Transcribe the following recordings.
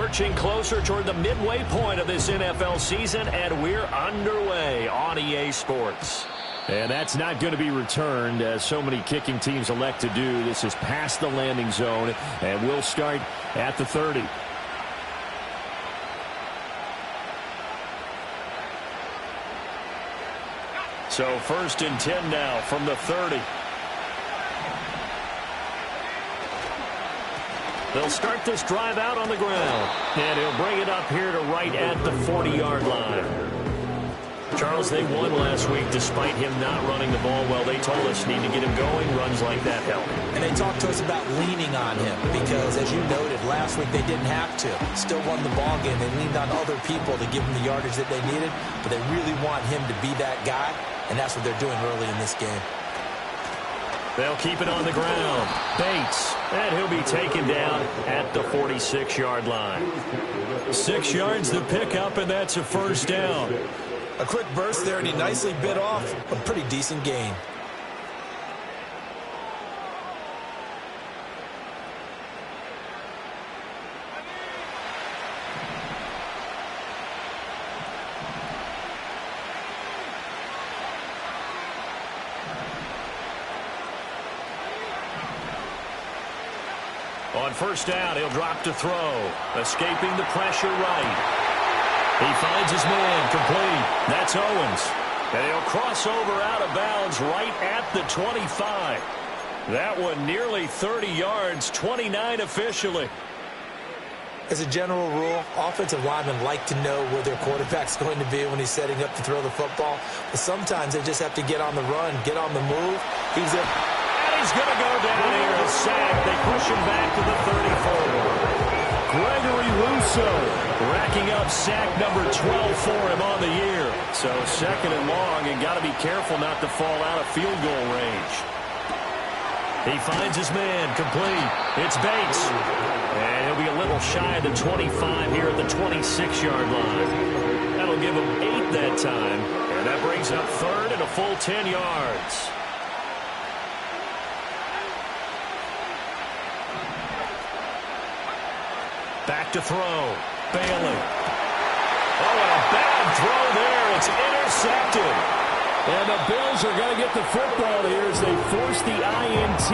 Marching closer toward the midway point of this NFL season, and we're underway on EA Sports. And that's not going to be returned, as so many kicking teams elect to do. This is past the landing zone, and we'll start at the 30. So 1st and 10 now from the 30. They'll start this drive out on the ground, and he'll bring it up here to right at the 40-yard line. Charles, they won last week despite him not running the ball well. They told us need to get him going. Runs like that help. And they talked to us about leaning on him because, as you noted, last week they didn't have to. Still won the ball game. They leaned on other people to give them the yardage that they needed, but they really want him to be that guy, and that's what they're doing early in this game. They'll keep it on the ground. Bates, and he'll be taken down at the 46-yard line. 6 yards to pick up, and that's a first down. A quick burst there, and he nicely bit off a pretty decent gain. On first down, he'll drop to throw. Escaping the pressure right. He finds his man complete. That's Owens. And he'll cross over out of bounds right at the 25. That one nearly 30 yards, 29 officially. As a general rule, offensive linemen like to know where their quarterback's going to be when he's setting up to throw the football. But sometimes they just have to get on the run, get on the move. He's going to go down here and sack. They push him back to the 34. Gregory Rousseau racking up sack number 12 for him on the year. So 2nd and long, and got to be careful not to fall out of field goal range. He finds his man complete. It's Bates. And he'll be a little shy of the 25 here at the 26-yard line. That'll give him 8 that time. And that brings up 3rd and a full 10 yards. Back to throw. Bailey. Oh, and a bad throw there. It's intercepted. And the Bills are going to get the football here as they force the INT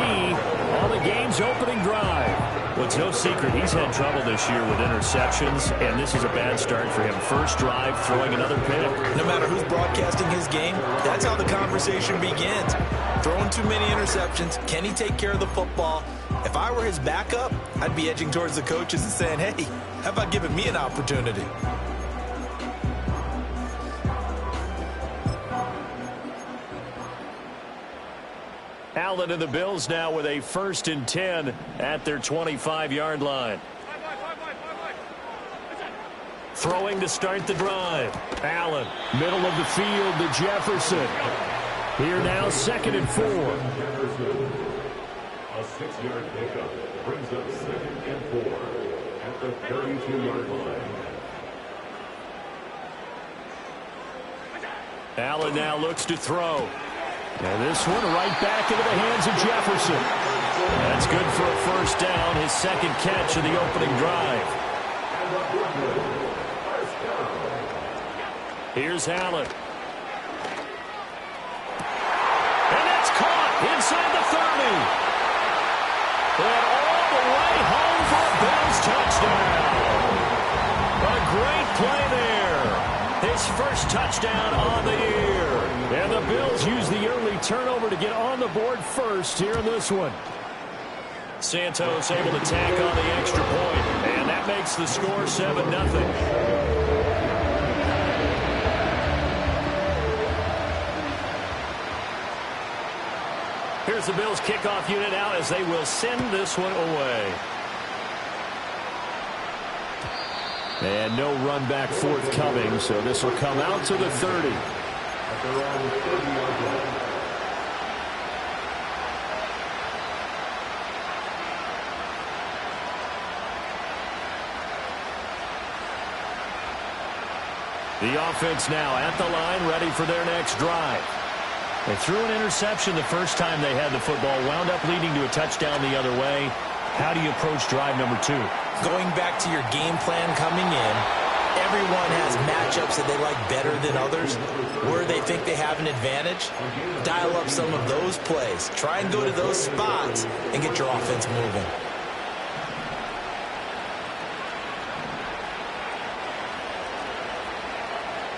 on the game's opening drive. Well, it's no secret he's had trouble this year with interceptions, and this is a bad start for him. First drive, throwing another pick. No matter who's broadcasting his game, that's how the conversation begins. Throwing too many interceptions. Can he take care of the football? If I were his backup, I'd be edging towards the coaches and saying, hey, how about giving me an opportunity? Allen and the Bills now with a 1st and 10 at their 25-yard line. Throwing to start the drive. Allen, middle of the field to Jefferson. Here now, 2nd and 4. A 6-yard pickup brings up 2nd and 4 at the 32-yard line. Allen now looks to throw. And this one right back into the hands of Jefferson. That's good for a first down, his 2nd catch of the opening drive. Here's Allen. And that's caught inside the 30. And all the way home for a Bills touchdown. A great play there. His first touchdown on the year. And the Bills use the early turnover to get on the board first here in this one. Santos able to tack on the extra point, and that makes the score 7-0. Here's the Bills kickoff unit out as they will send this one away. And no run back forthcoming, so this will come out to the 30. The offense now at the line, ready for their next drive. They threw an interception the first time they had the football, wound up leading to a touchdown the other way. How do you approach drive number 2? Going back to your game plan coming in, everyone has matchups that they like better than others. Where they think they have an advantage, dial up some of those plays. Try and go to those spots and get your offense moving.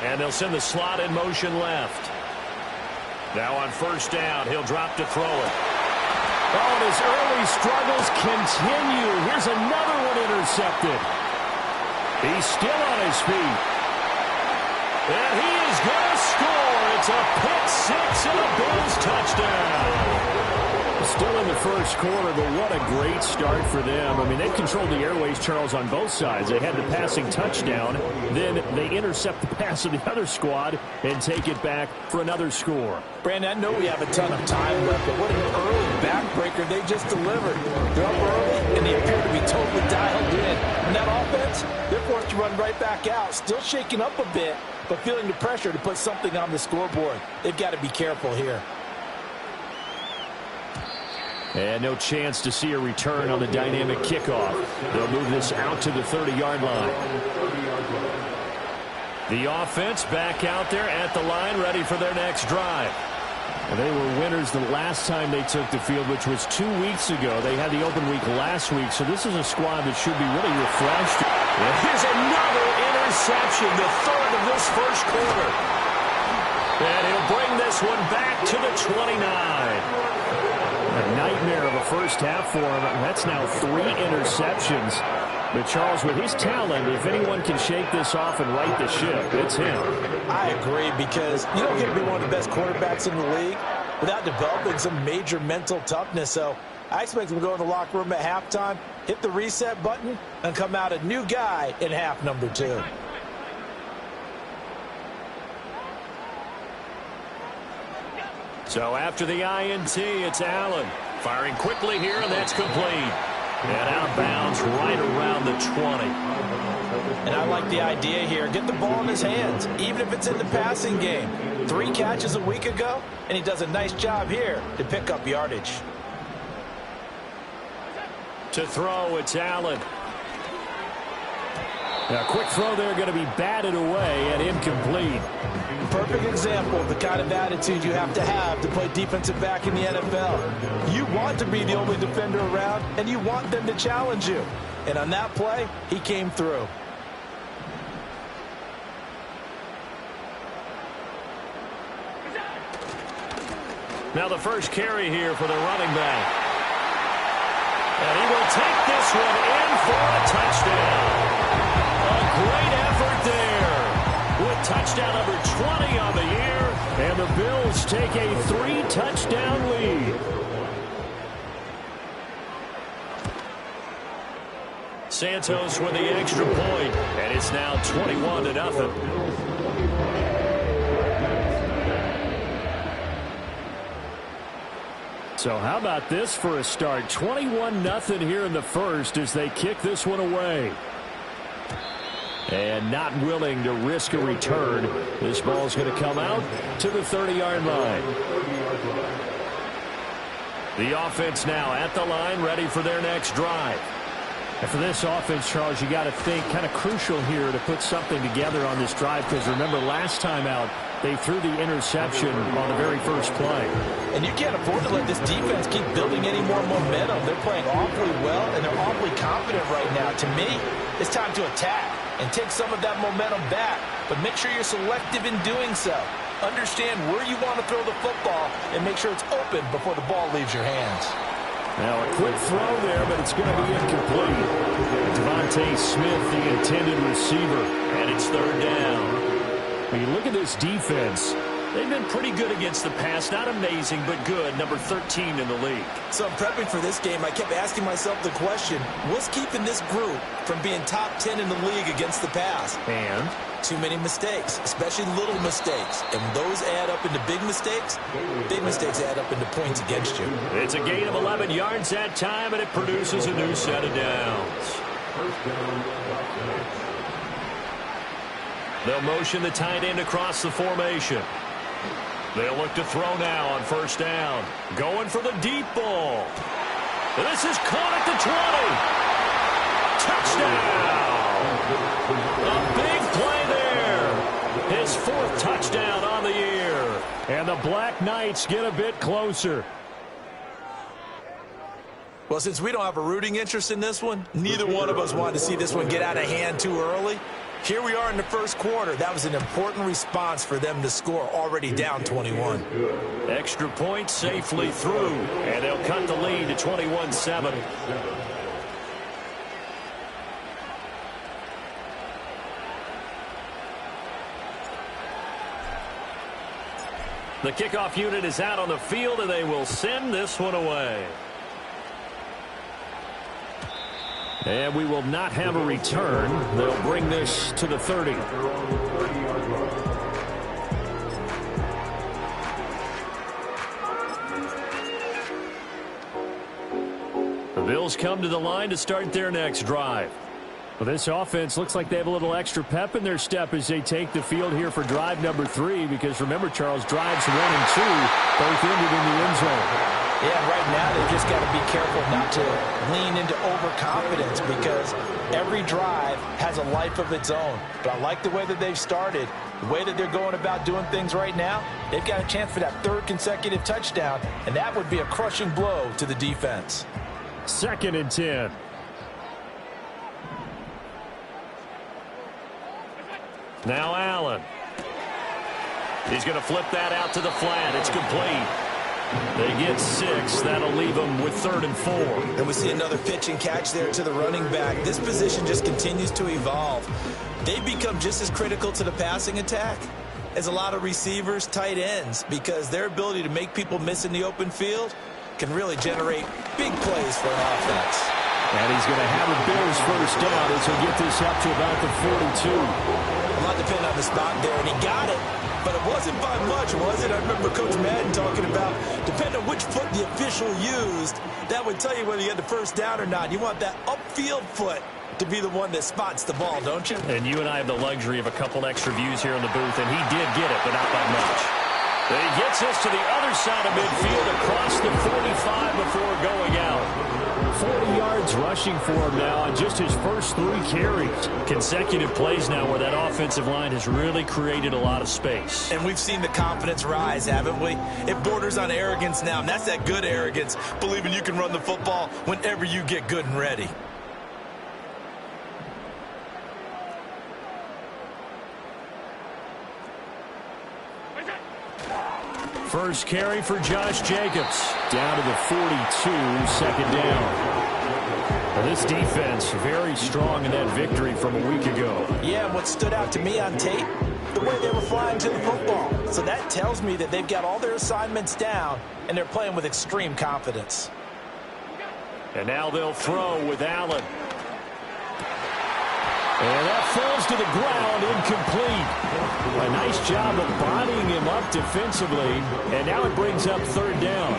And they'll send the slot in motion left. Now on first down, he'll drop to throw it. Oh, and his early struggles continue. Here's another one intercepted. He's still on his feet. And he is going to score. It's a pick six and a Bills touchdown. Still in the first quarter, but what a great start for them. I mean, they've controlled the airways, Charles, on both sides. They had the passing touchdown. Then they intercept the pass of the other squad and take it back for another score. Brandon, I know we have a ton of time left, but what an early backbreaker they just delivered. They're up early, and they appear to be totally dialed in. And that offense, they're forced to run right back out, still shaking up a bit, but feeling the pressure to put something on the scoreboard. They've got to be careful here. And no chance to see a return on the dynamic kickoff. They'll move this out to the 30-yard line. The offense back out there at the line, ready for their next drive. And they were winners the last time they took the field, which was 2 weeks ago. They had the open week last week, so this is a squad that should be really refreshed. And here's another interception, the third of this first quarter. And he'll bring this one back to the 29. A nightmare of a first half for him. That's now 3 interceptions. But Charles, with his talent, if anyone can shake this off and right the ship, it's him. I agree, because you don't get to be one of the best quarterbacks in the league without developing some major mental toughness. So I expect him to go in the locker room at halftime, hit the reset button, and come out a new guy in half number 2. So after the INT, it's Allen. Firing quickly here, and that's complete. And out of bounds right around the 20. And I like the idea here. Get the ball in his hands, even if it's in the passing game. 3 catches a week ago, and he does a nice job here to pick up yardage. To throw, it's Allen. Now, quick throw there, going to be batted away and incomplete. Perfect example of the kind of attitude you have to play defensive back in the NFL. You want to be the only defender around, and you want them to challenge you. And on that play, he came through. Now the first carry here for the running back. And he will take this one in for a touchdown. A great effort there. With touchdown number 20 on the year. And the Bills take a 3-touchdown lead. Santos with the extra point. And it's now 21-0. So how about this for a start? 21-0 here in the first as they kick this one away. And not willing to risk a return. This ball's going to come out to the 30-yard line. The offense now at the line, ready for their next drive. And for this offense, Charles, you got to think kind of crucial here to put something together on this drive, because remember last time out, they threw the interception on the very first play. And you can't afford to let this defense keep building any more momentum. They're playing awfully well, and they're awfully confident right now. To me, it's time to attack and take some of that momentum back, but make sure you're selective in doing so. Understand where you want to throw the football and make sure it's open before the ball leaves your hands. Now a quick throw there, but it's going to be incomplete. Devontae Smith, the intended receiver, and it's third down. When you look at this defense, they've been pretty good against the pass. Not amazing, but good. Number 13 in the league. So I'm prepping for this game. I kept asking myself the question, what's keeping this group from being top 10 in the league against the pass? And? Too many mistakes, especially little mistakes. And when those add up into big mistakes add up into points against you. It's a gain of 11 yards that time, and it produces a new set of downs. They'll motion the tight end across the formation. They'll look to throw now on first down. Going for the deep ball. This is caught at the 20. touchdown! A big play there. His 4th touchdown on the year. And the Black Knights get a bit closer. Well, since we don't have a rooting interest in this one, neither one of us wanted to see this one get out of hand too early. Here we are in the first quarter. That was an important response for them to score, already down 21. Extra point safely through, and they'll cut the lead to 21-7. The kickoff unit is out on the field, and they will send this one away. And we will not have a return. They'll bring this to the 30. The Bills come to the line to start their next drive. Well, this offense looks like they have a little extra pep in their step as they take the field here for drive number 3, because remember, Charles, drives 1 and 2 both ended in the end zone. Yeah, right now they've just got to be careful not to lean into overconfidence, because every drive has a life of its own. But I like the way that they've started, the way that they're going about doing things right now. They've got a chance for that 3rd consecutive touchdown, and that would be a crushing blow to the defense. 2nd and 10. Now Allen. He's going to flip that out to the flat. It's complete. They get 6. That'll leave them with 3rd and 4. And we see another pitch and catch there to the running back. This position just continues to evolve. They've become just as critical to the passing attack as a lot of receivers, tight ends, because their ability to make people miss in the open field can really generate big plays for an offense. And he's going to have a Bills first down as he'll get this up to about the 42. A lot depending on the spot there, and he got it. But it wasn't by much, was it? I remember Coach Madden talking about, depending on which foot the official used, that would tell you whether you had the first down or not. You want that upfield foot to be the one that spots the ball, don't you? And you and I have the luxury of a couple extra views here in the booth, and he did get it, but not by much. But he gets us to the other side of midfield across the 45 before going out. 40 yards rushing for him now on just his first 3 carries. Consecutive plays now where that offensive line has really created a lot of space. And we've seen the confidence rise, haven't we? It borders on arrogance now, and that's that good arrogance, believing you can run the football whenever you get good and ready. First carry for Josh Jacobs. Down to the 42, 2nd down. Well, this defense very strong in that victory from a week ago. Yeah, and what stood out to me on tape, the way they were flying to the football. So that tells me that they've got all their assignments down, and they're playing with extreme confidence. And now they'll throw with Allen. And that falls to the ground, incomplete. A nice job of bodying him up defensively, and now it brings up 3rd down.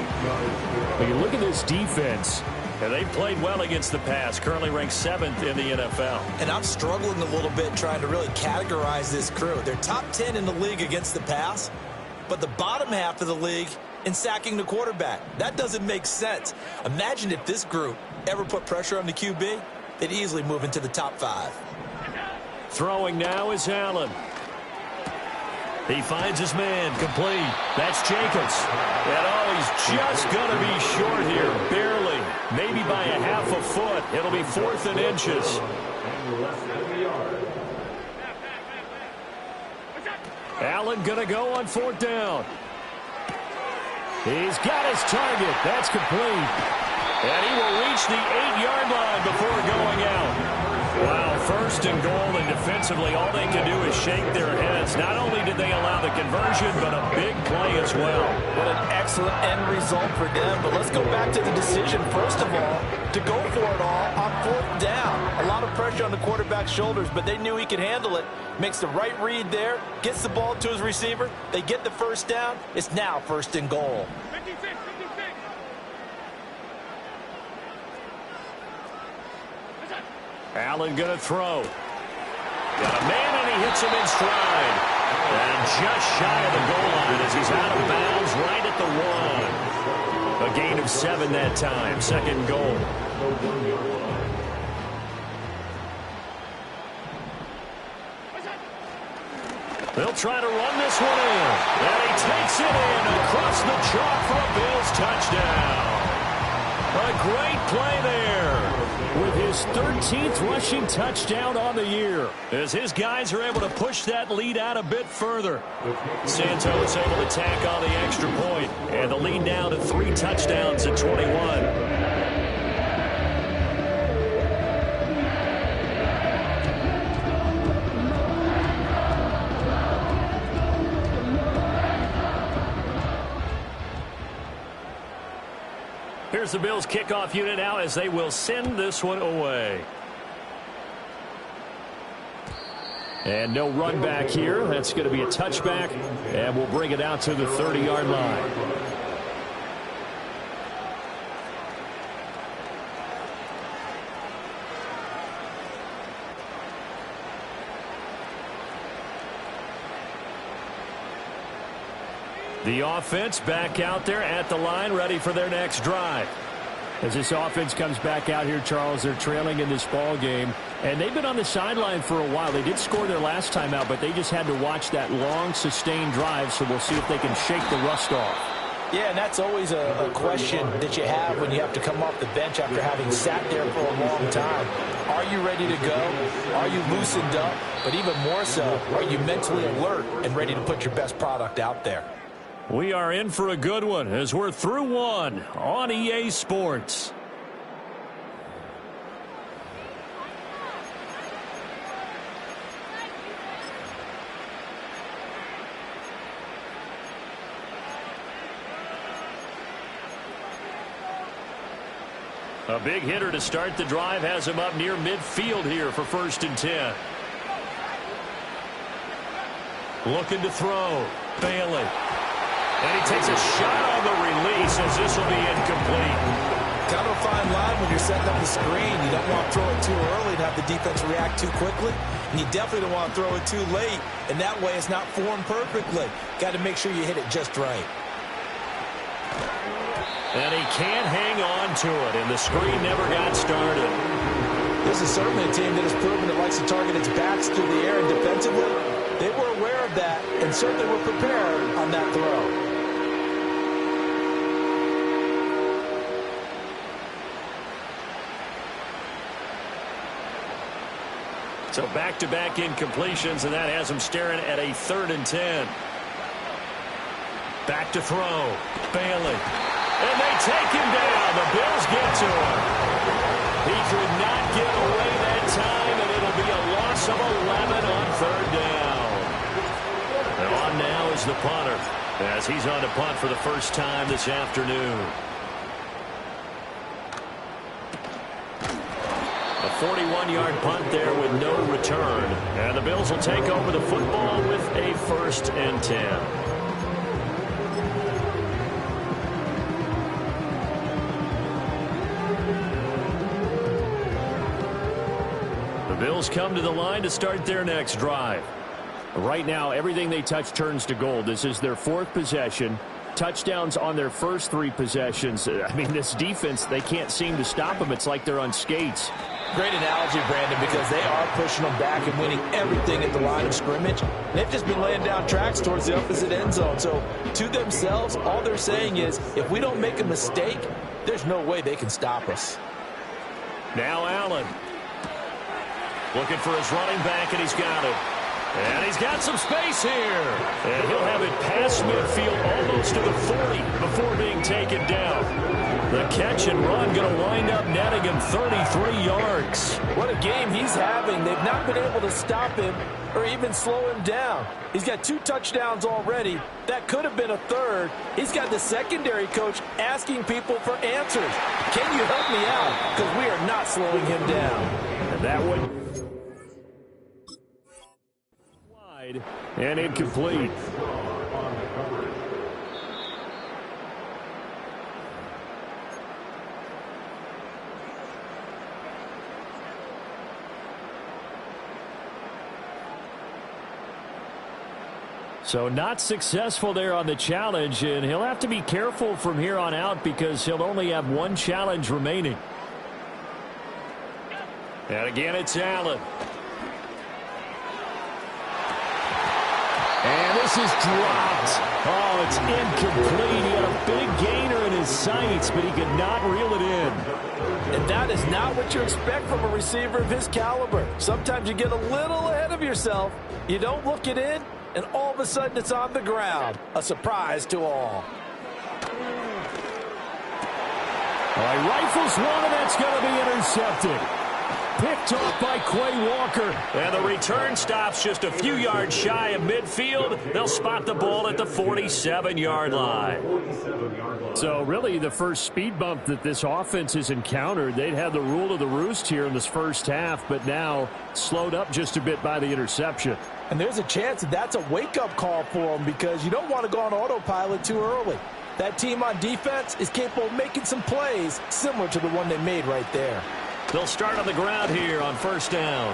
When you look at this defense, and they played well against the pass, currently ranked 7th in the NFL. And I'm struggling a little bit trying to really categorize this crew. They're top 10 in the league against the pass, but the bottom half of the league in sacking the quarterback. That doesn't make sense. Imagine if this group ever put pressure on the QB, they'd easily move into the top 5. Throwing now is Allen. He finds his man, complete. That's Jacobs. And oh, he's just going to be short here, barely. Maybe by a half a foot. It'll be 4th and inches. Allen going to go on 4th down. He's got his target. That's complete. And he will reach the 8-yard line before going out. Wow, 1st and goal, and defensively all they can do is shake their heads. Not only did they allow the conversion, but a big play as well. What an excellent end result for them. But let's go back to the decision, first of all, to go for it all on 4th down. A lot of pressure on the quarterback's shoulders, but they knew he could handle it. Makes the right read there, gets the ball to his receiver. They get the first down. It's now 1st and goal. Allen going to throw. Got a man, and he hits him in stride. And just shy of the goal line as he's out of bounds right at the 1. A gain of 7 that time. 2nd goal. They'll try to run this one in. And he takes it in across the chalk for a Bills touchdown. A great play there with his 13th rushing touchdown on the year, as his guys are able to push that lead out a bit further. Santos able to tack on the extra point, and the lead now to 3 touchdowns at 21. Here's the Bills kickoff unit now as they will send this one away. And no run back here. That's going to be a touchback, and we'll bring it out to the 30-yard line. The offense back out there at the line, ready for their next drive. As this offense comes back out here, Charles, they're trailing in this ball game, and they've been on the sideline for a while. They did score their last time out, but they just had to watch that long, sustained drive, so we'll see if they can shake the rust off. Yeah, and that's always a question that you have when you have to come off the bench after having sat there for a long time. Are you ready to go? Are you loosened up? But even more so, are you mentally alert and ready to put your best product out there? We are in for a good one as we're through one on EA Sports. A big hitter to start the drive has him up near midfield here for 1st and 10. Looking to throw. Bailey. And he takes a shot on the release as this will be incomplete. Kind of a fine line when you're setting up the screen. You don't want to throw it too early and have the defense react too quickly. And you definitely don't want to throw it too late. And that way it's not formed perfectly. Got to make sure you hit it just right. And he can't hang on to it. And the screen never got started. This is certainly a team that has proven it likes to target its backs through the air and defensively. They were aware of that and certainly were prepared on that throw. So back-to-back incompletions, and that has him staring at a 3rd and 10. Back to throw. Bailey. And they take him down. The Bills get to him. He could not get away that time, and it'll be a loss of 11 on 3rd down. And on now is the punter, as he's on to punt for the first time this afternoon. A 41-yard punt there with no return. And the Bills will take over the football with a 1st and 10. The Bills come to the line to start their next drive. Right now, everything they touch turns to gold. This is their 4th possession. Touchdowns on their first 3 possessions. I mean, this defense, they can't seem to stop them. It's like they're on skates. Great analogy, Brandon, because they are pushing them back and winning everything at the line of scrimmage. They've just been laying down tracks towards the opposite end zone. So to themselves, all they're saying is, if we don't make a mistake, there's no way they can stop us. Now Allen. Looking for his running back, and he's got it. And he's got some space here. And he'll have it past midfield almost to the 40 before being taken down. The catch and run going to wind up netting him 33 yards. What a game he's having. They've not been able to stop him or even slow him down. He's got 2 touchdowns already. That could have been a 3rd. He's got the secondary coach asking people for answers. Can you help me out? Because we are not slowing him down. And that one wide and incomplete. So not successful there on the challenge, and he'll have to be careful from here on out because he'll only have 1 challenge remaining. And again, it's Allen. this is dropped. Oh, it's incomplete. He had a big gainer in his sights, but he could not reel it in. And that is not what you expect from a receiver of his caliber. Sometimes you get a little ahead of yourself. You don't look it in, and all of a sudden it's on the ground. A surprise to all. All right, rifles one, and that's going to be intercepted. Picked off by Quay Walker. And the return stops just a few yards shy of midfield. They'll spot the ball at the 47-yard line. So really the first speed bump that this offense has encountered, they'd had the rule of the roost here in this first half, but now slowed up just a bit by the interception. And there's a chance that that's a wake-up call for them because you don't want to go on autopilot too early. That team on defense is capable of making some plays similar to the one they made right there. They'll start on the ground here on first down.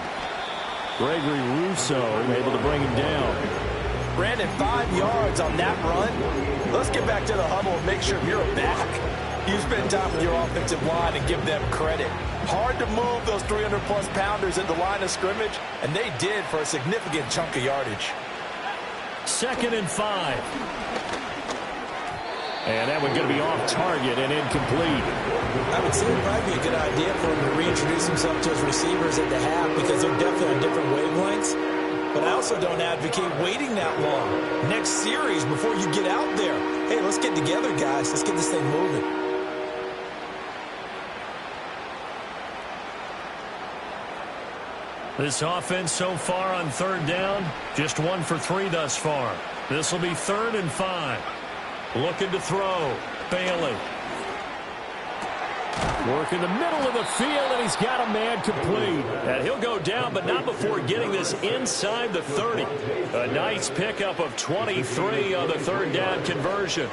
Gregory Rousseau able to bring him down. Brandon, 5 yards on that run. Let's get back to the huddle and make sure you're back. You spend time with your offensive line and give them credit. Hard to move those 300-plus pounders at the line of scrimmage, and they did for a significant chunk of yardage. 2nd and 5. And that one going to be off target and incomplete. I would say it would probably be a good idea for him to reintroduce himself to his receivers at the half because they're definitely on different wavelengths. But I also don't advocate waiting that long. Next series, before you get out there, hey, let's get together, guys. Let's get this thing moving. This offense so far on 3rd down, just 1 for 3 thus far. This will be 3rd and 5. Looking to throw. Bailey. Work in the middle of the field, and he's got a man complete. And he'll go down, but not before getting this inside the 30. A nice pickup of 23 on the 3rd down conversion.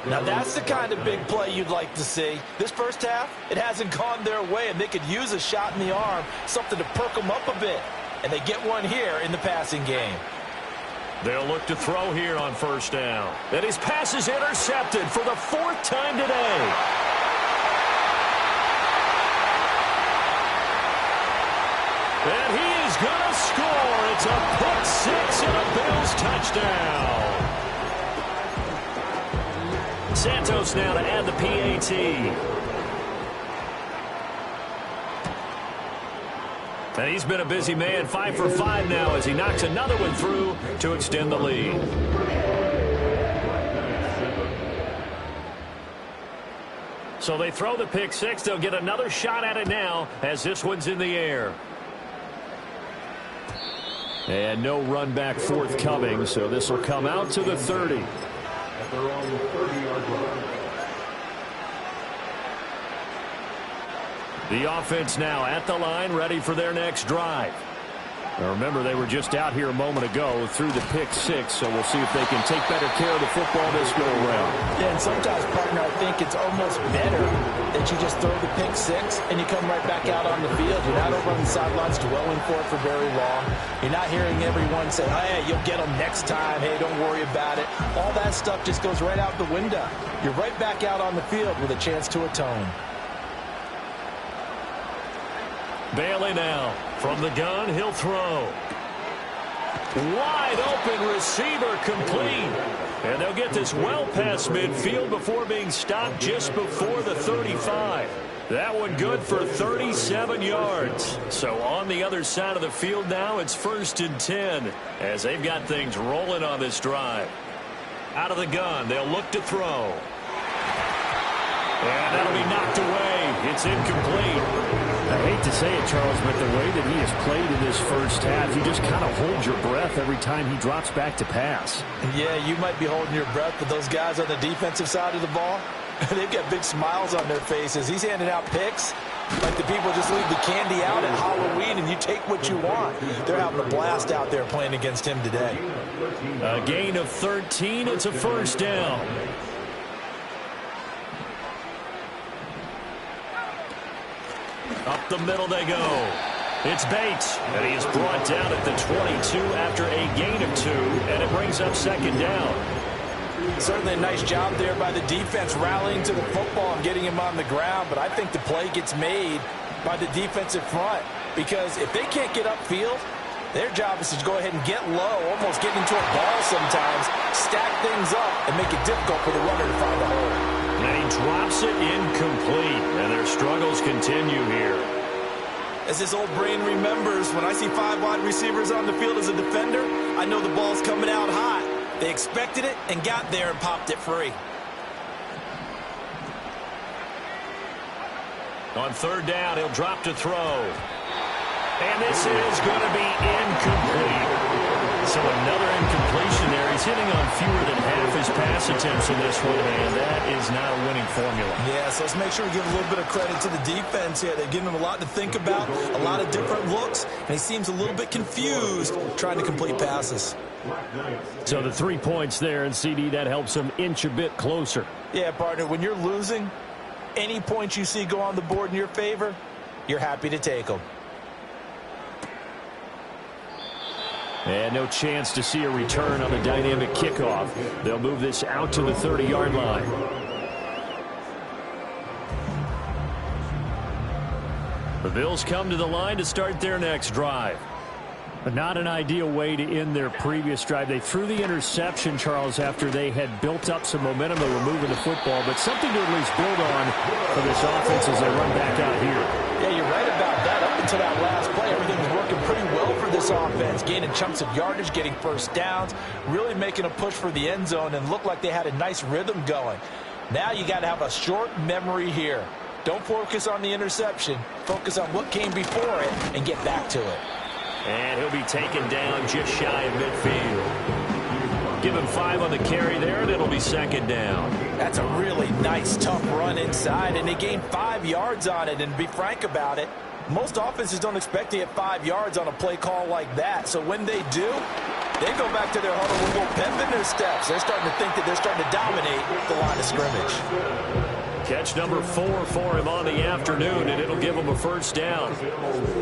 Now that's the kind of big play you'd like to see. This first half, it hasn't gone their way, and they could use a shot in the arm, something to perk them up a bit. And they get one here in the passing game. They'll look to throw here on first down. And his pass is intercepted for the 4th time today. And he is going to score. It's a pick 6 and a Bills touchdown. Santos now to add the PAT. And he's been a busy man, 5 for 5 now as he knocks another one through to extend the lead. So they throw the pick 6. They'll get another shot at it now as this one's in the air. And no run back forthcoming, so this will come out to the 30. At their own 30-yard line. The offense now at the line, ready for their next drive. Now remember, they were just out here a moment ago through the pick 6, so we'll see if they can take better care of the football this go-around. Yeah, and sometimes, partner, I think it's almost better that you just throw the pick 6 and you come right back out on the field. You're not over on the sidelines dwelling for it for very long. You're not hearing everyone say, hey, you'll get them next time. Hey, don't worry about it. All that stuff just goes right out the window. You're right back out on the field with a chance to atone. Bailey now from the gun, he'll throw. Wide open receiver complete. And they'll get this well past midfield before being stopped just before the 35. That one good for 37 yards. So on the other side of the field now, it's 1st and 10 as they've got things rolling on this drive. Out of the gun, they'll look to throw. And that'll be knocked away. It's incomplete. I hate to say it, Charles, but the way that he has played in this first half, you just kind of hold your breath every time he drops back to pass. Yeah, you might be holding your breath, but those guys on the defensive side of the ball, they've got big smiles on their faces. He's handing out picks like the people just leave the candy out at Halloween and you take what you want. They're having a blast out there playing against him today. A gain of 13. It's a 1st down. Up the middle they go. It's Bates, and he is brought down at the 22 after a gain of 2, and it brings up 2nd down. Certainly a nice job there by the defense rallying to the football and getting him on the ground, but I think the play gets made by the defensive front because if they can't get upfield, Their job is to go ahead and get low, almost get into a ball sometimes, stack things up, and make it difficult for the runner to find a hole. And he drops it incomplete, and their struggles continue here. As this old brain remembers, when I see 5 wide receivers on the field as a defender, I know the ball's coming out hot. They expected it and got there and popped it free. On third down, he'll drop to throw. And this is going to be incomplete. So another incompletion there. He's hitting on fewer than half his pass attempts in this one, and that is not a winning formula. Yeah, so let's make sure we give a little bit of credit to the defense here. They've given him a lot to think about, a lot of different looks, and he seems a little bit confused trying to complete passes. So the 3 points there, and CD, that helps him inch a bit closer. Yeah, partner, when you're losing, any points you see go on the board in your favor, you're happy to take them. And no chance to see a return on the dynamic kickoff. They'll move this out to the 30-yard line. The Bills come to the line to start their next drive. But not an ideal way to end their previous drive. They threw the interception, Charles, after they had built up some momentum. They were moving the football, but something to at least build on for this offense as they run back out here. Yeah, you're right about that. Up until that last play, everything was working pretty well for this offense. Gaining chunks of yardage, getting first downs, really making a push for the end zone, and looked like they had a nice rhythm going. Now you got to have a short memory here. Don't focus on the interception. Focus on what came before it and get back to it. And he'll be taken down just shy of midfield. Give him 5 on the carry there, and it'll be second down. That's a really nice, tough run inside, and they gained 5 yards on it. And to be frank about it, most offenses don't expect to get 5 yards on a play call like that. So when they do, they go back to their huddle with a little pep in their steps. They're starting to think that they're starting to dominate the line of scrimmage. Catch number 4 for him on the afternoon, and it'll give him a first down.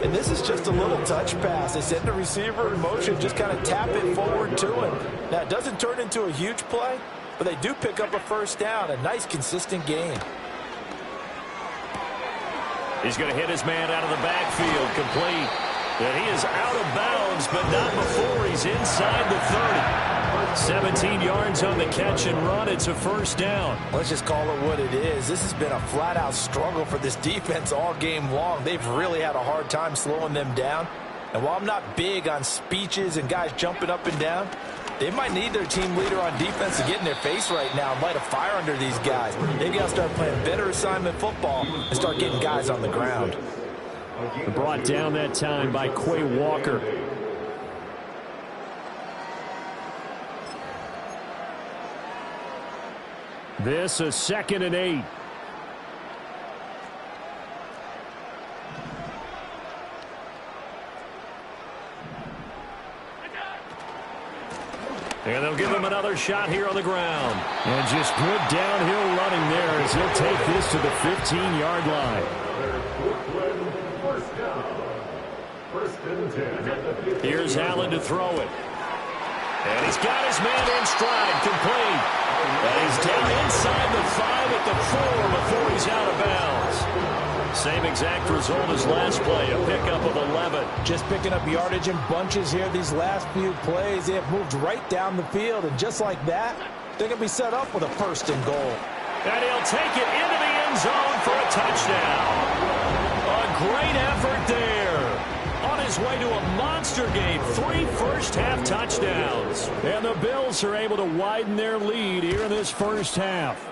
And this is just a little touch pass. They set the receiver in motion, just kind of tap it forward to him. Now, it doesn't turn into a huge play, but they do pick up a first down. A nice, consistent gain. He's going to hit his man out of the backfield, complete. And he is out of bounds, but not before he's inside the 30. 17 yards on the catch and run. It's a first down. Let's just call it what it is. This has been a flat-out struggle for this defense all game long. They've really had a hard time slowing them down. And while I'm not big on speeches and guys jumping up and down, they might need their team leader on defense to get in their face right now and light a fire under these guys. They've got to start playing better assignment football and start getting guys on the ground. Brought down that time by Quay Walker. This is 2nd and 8. And they'll give him another shot here on the ground. And just good downhill running there as he'll take this to the 15-yard line. Here's Allen to throw it. And he's got his man in stride, complete. And he's down inside the 5 at the 4 before he's out of bounds. Same exact result as last play, a pickup of 11. Just picking up yardage in bunches here these last few plays. They have moved right down the field, and just like that, they're going to be set up with a 1st and goal. And he'll take it into the end zone for a touchdown. A great effort there. On his way to a monster game, 3 first-half touchdowns. And the Bills are able to widen their lead here in this first half.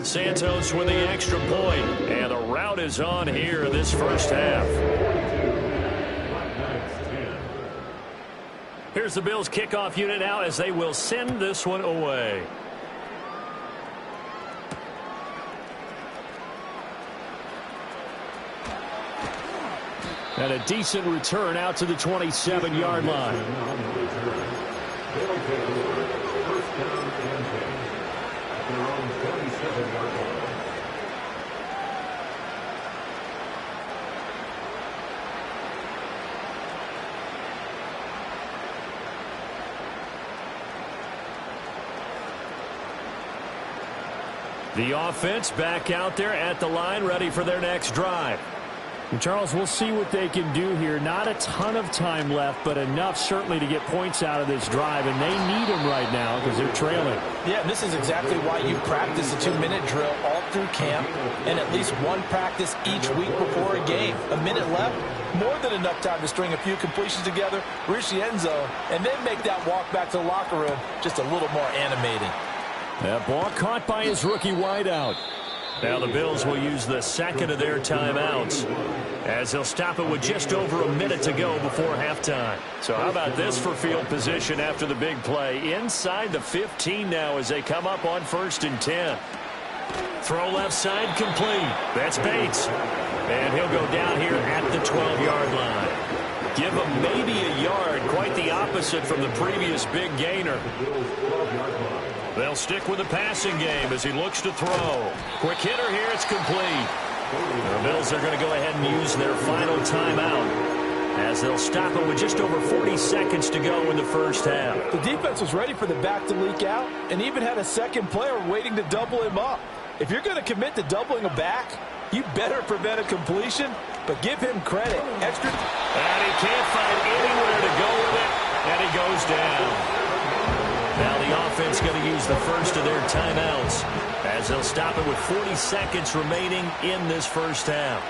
Santos with the extra point, and the route is on here in this first half. Here's the Bills kickoff unit now as they will send this one away. And a decent return out to the 27-yard line. The offense back out there at the line, ready for their next drive. Charles, we'll see what they can do here. Not a ton of time left, but enough certainly to get points out of this drive, and they need them right now because they're trailing. Yeah, and this is exactly why you practice a 2-minute drill all through camp and at least one practice each week before a game. A minute left, more than enough time to string a few completions together, reach the end zone, and then make that walk back to the locker room just a little more animating. That ball caught by his rookie wideout. Now the Bills will use the second of their timeouts as they'll stop it with just over a minute to go before halftime. So how about this for field position after the big play? Inside the 15 now as they come up on 1st and 10. Throw left side complete. That's Bates. And he'll go down here at the 12-yard line. Give him maybe a yard, quite the opposite from the previous big gainer. They'll stick with the passing game as he looks to throw. Quick hitter here, it's complete. The Bills are going to go ahead and use their final timeout as they'll stop it with just over 40 seconds to go in the first half. The defense was ready for the back to leak out and even had a second player waiting to double him up. If you're going to commit to doubling a back, you better prevent a completion, but give him credit. Extra. And he can't find anywhere to go with it, and he goes down. Now the offense going to use the first of their timeouts as they'll stop it with 40 seconds remaining in this first half.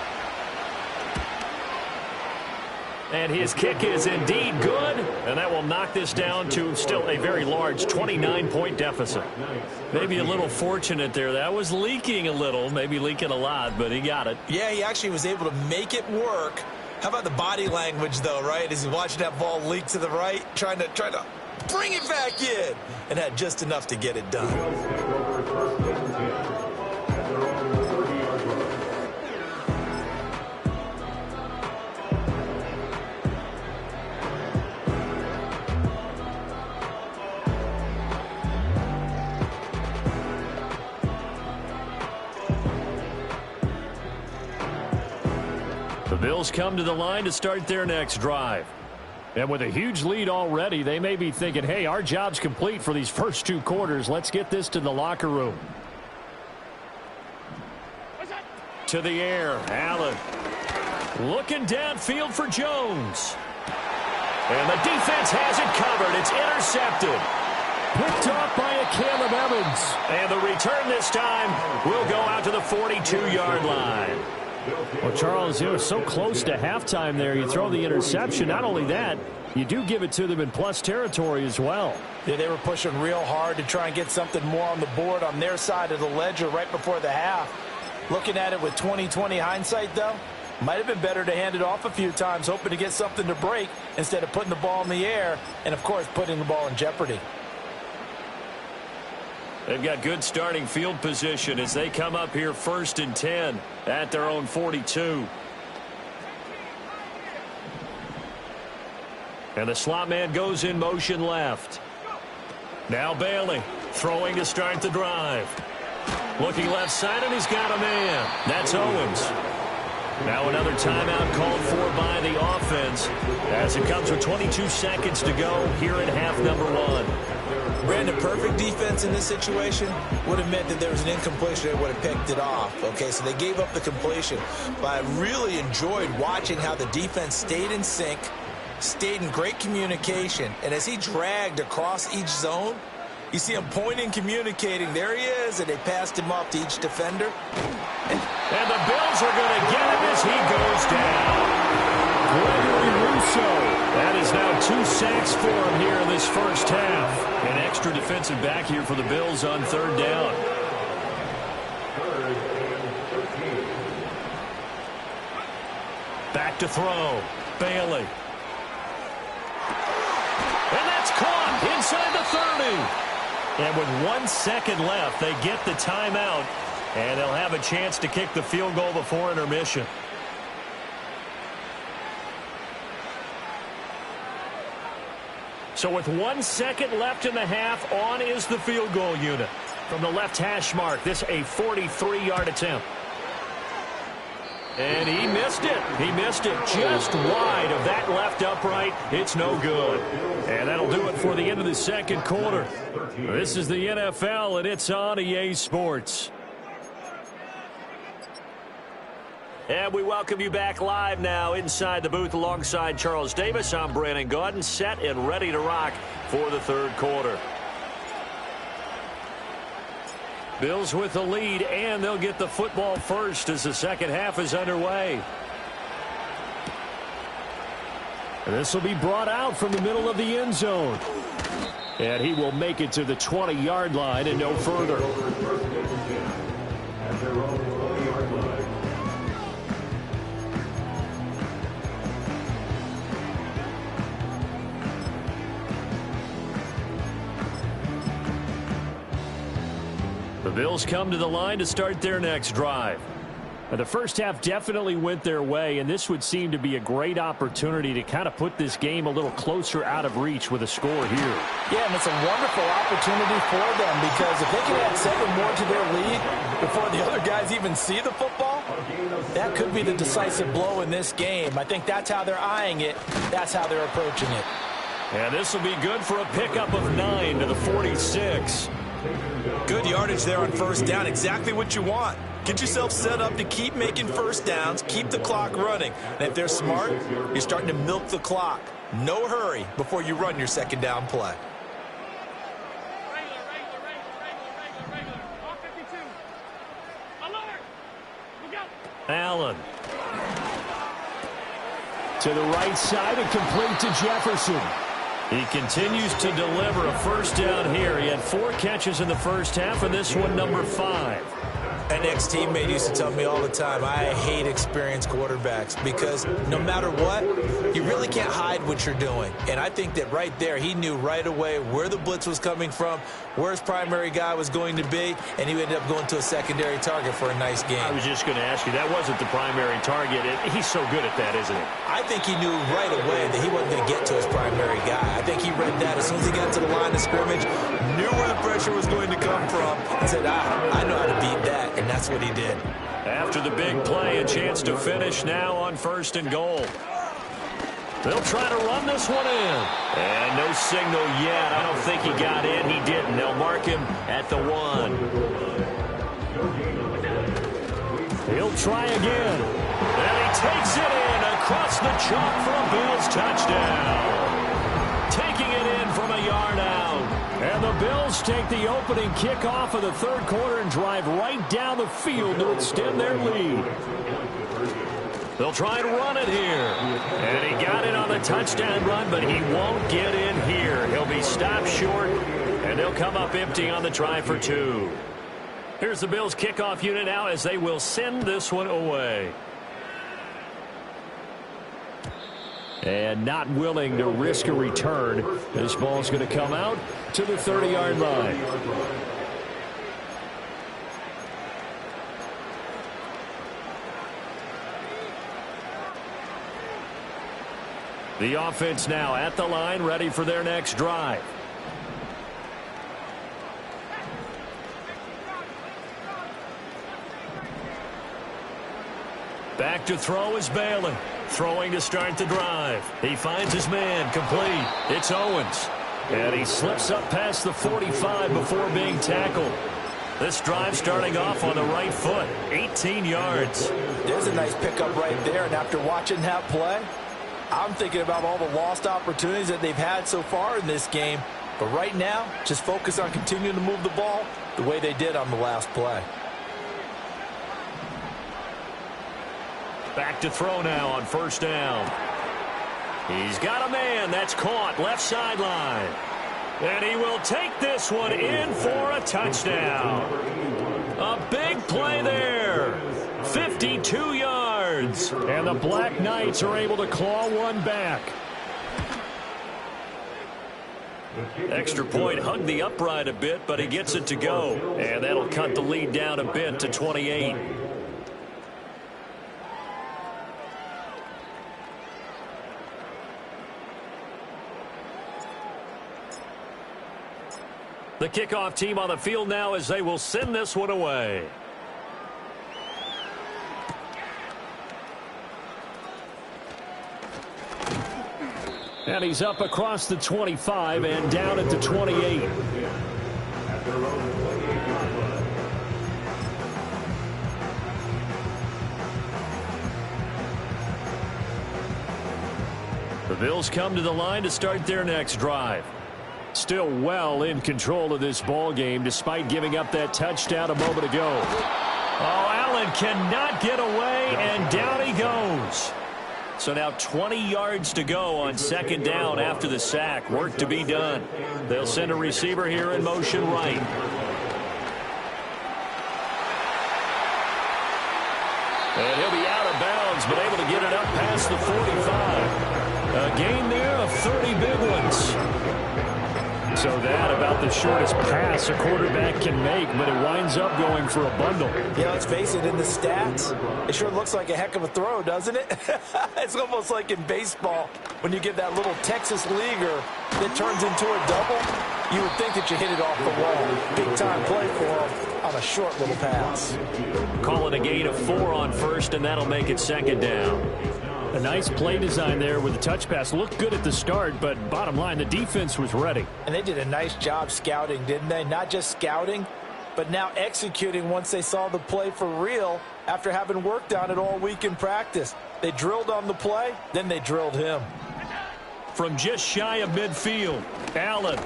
And his kick is indeed good, and that will knock this down to still a very large 29-point deficit. Maybe a little fortunate there. That was leaking a little, maybe leaking a lot, but he got it. Yeah, he actually was able to make it work. How about the body language, though, right? As he's watching that ball leak to the right, trying to bring it back in, and had just enough to get it done. The Bills come to the line to start their next drive. And with a huge lead already, they may be thinking, hey, our job's complete for these first 2 quarters. Let's get this to the locker room. To the air, Allen. Looking downfield for Jones. And the defense has it covered. It's intercepted. Picked off by a Caleb Evans. And the return this time will go out to the 42-yard line. Well, Charles, you were so close to halftime there. You throw the interception. Not only that, you do give it to them in plus territory as well. Yeah, they were pushing real hard to try and get something more on the board on their side of the ledger right before the half. Looking at it with 20/20 hindsight, though, might have been better to hand it off a few times, hoping to get something to break instead of putting the ball in the air and, of course, putting the ball in jeopardy. They've got good starting field position as they come up here 1st and 10 at their own 42. And the slot man goes in motion left. Now Bailey throwing to start the drive. Looking left side, and he's got a man. That's Owens. Now another timeout called for by the offense as it comes with 22 seconds to go here in half number 1. Brandon, perfect defense in this situation would have meant that there was an incompletion. They would have picked it off. Okay, so they gave up the completion. But I really enjoyed watching how the defense stayed in sync, stayed in great communication. And as he dragged across each zone, you see him pointing, communicating. There he is, and they passed him off to each defender. And the Bills are going to get him as he goes down. Gregory Rousseau. That is now 2 sacks for him here in this first half. An extra defensive back here for the Bills on 3rd down. Back to throw. Bailey. And that's caught inside the 30. And with 1 second left, they get the timeout. And they'll have a chance to kick the field goal before intermission. So with 1 second left in the half, on is the field goal unit. From the left hash mark, this a 43-yard attempt. And he missed it. He missed it just wide of that left upright. It's no good. And that'll do it for the end of the second quarter. This is the NFL, and it's on EA Sports. And we welcome you back live now inside the booth alongside Charles Davis. I'm Brandon Gaudin, set and ready to rock for the third quarter. Bills with the lead, and they'll get the football first as the second half is underway. And this will be brought out from the middle of the end zone. And he will make it to the 20-yard line and no further. The Bills come to the line to start their next drive. The first half definitely went their way, and this would seem to be a great opportunity to kind of put this game a little closer out of reach with a score here. Yeah, and it's a wonderful opportunity for them because if they can add 7 more to their lead before the other guys even see the football, that could be the decisive blow in this game. I think that's how they're eyeing it. That's how they're approaching it. And this will be good for a pickup of 9 to the 46. Good yardage there on first down. Exactly what you want. Get yourself set up to keep making first downs, keep the clock running. And if they're smart, you're starting to milk the clock. No hurry before you run your second down play. Allen. To the right side and complete to Jefferson. He continues to deliver a first down here. He had 4 catches in the first half, and this one number 5. An ex-teammate used to tell me all the time, I hate experienced quarterbacks because no matter what, you really can't hide what you're doing. And I think that right there, he knew right away where the blitz was coming from, where his primary guy was going to be, and he ended up going to a secondary target for a nice game. I was just going to ask you, that wasn't the primary target. He's so good at that, isn't he? I think he knew right away that he wasn't going to get to his primary guy. I think he read that as soon as he got to the line of scrimmage, knew where the pressure was going to come from, and said, I know how to beat that. And that's what he did. After the big play, a chance to finish now on 1st and goal. They'll try to run this one in. And no signal yet. I don't think he got in. He didn't. They'll mark him at the 1. He'll try again. And he takes it in across the chalk for a Bills touchdown. Taking it in from a yard out. And the Bills take the opening kickoff of the third quarter and drive right down the field to extend their lead. They'll try and run it here. And he got it on the touchdown run, but he won't get in here. He'll be stopped short, and they'll come up empty on the try for 2. Here's the Bills kickoff unit now as they will send this one away. And not willing to risk a return. This ball's going to come out to the 30-yard line. The offense now at the line, ready for their next drive. Back to throw is Bailey. Throwing to start the drive. He finds his man complete. It's Owens. And he slips up past the 45 before being tackled. This drive starting off on the right foot. 18 yards. There's a nice pickup right there. And after watching that play, I'm thinking about all the lost opportunities that they've had so far in this game. But right now, just focus on continuing to move the ball the way they did on the last play. Back to throw now on first down. He's got a man that's caught left sideline. And he will take this one in for a touchdown. A big play there. 52 yards. And the Black Knights are able to claw one back. Extra point hugged the upright a bit, but he gets it to go. And that'll cut the lead down a bit to 28. The kickoff team on the field now as they will send this one away. And he's up across the 25 and down at the 28. Bills come to the line to start their next drive. Still well in control of this ball game despite giving up that touchdown a moment ago. Oh, Allen cannot get away, and down he goes. So now 20 yards to go on second down after the sack. Work to be done. They'll send a receiver here in motion right. And he'll be out of bounds, but able to get it up past the 45. A gain there of 30 big ones. So that about the shortest pass a quarterback can make, but it winds up going for a bundle. Yeah, let's face it, in the stats, it sure looks like a heck of a throw, doesn't it? It's almost like in baseball when you get that little Texas leaguer that turns into a double. You would think that you hit it off the wall. Big time play for him on a short little pass. Call it a gain of 4 on first, and that'll make it second down. A nice play design there with the touch pass. Looked good at the start, but bottom line, the defense was ready. And they did a nice job scouting, didn't they? Not just scouting, but now executing once they saw the play for real after having worked on it all week in practice. They drilled on the play, then they drilled him. From just shy of midfield, Allen.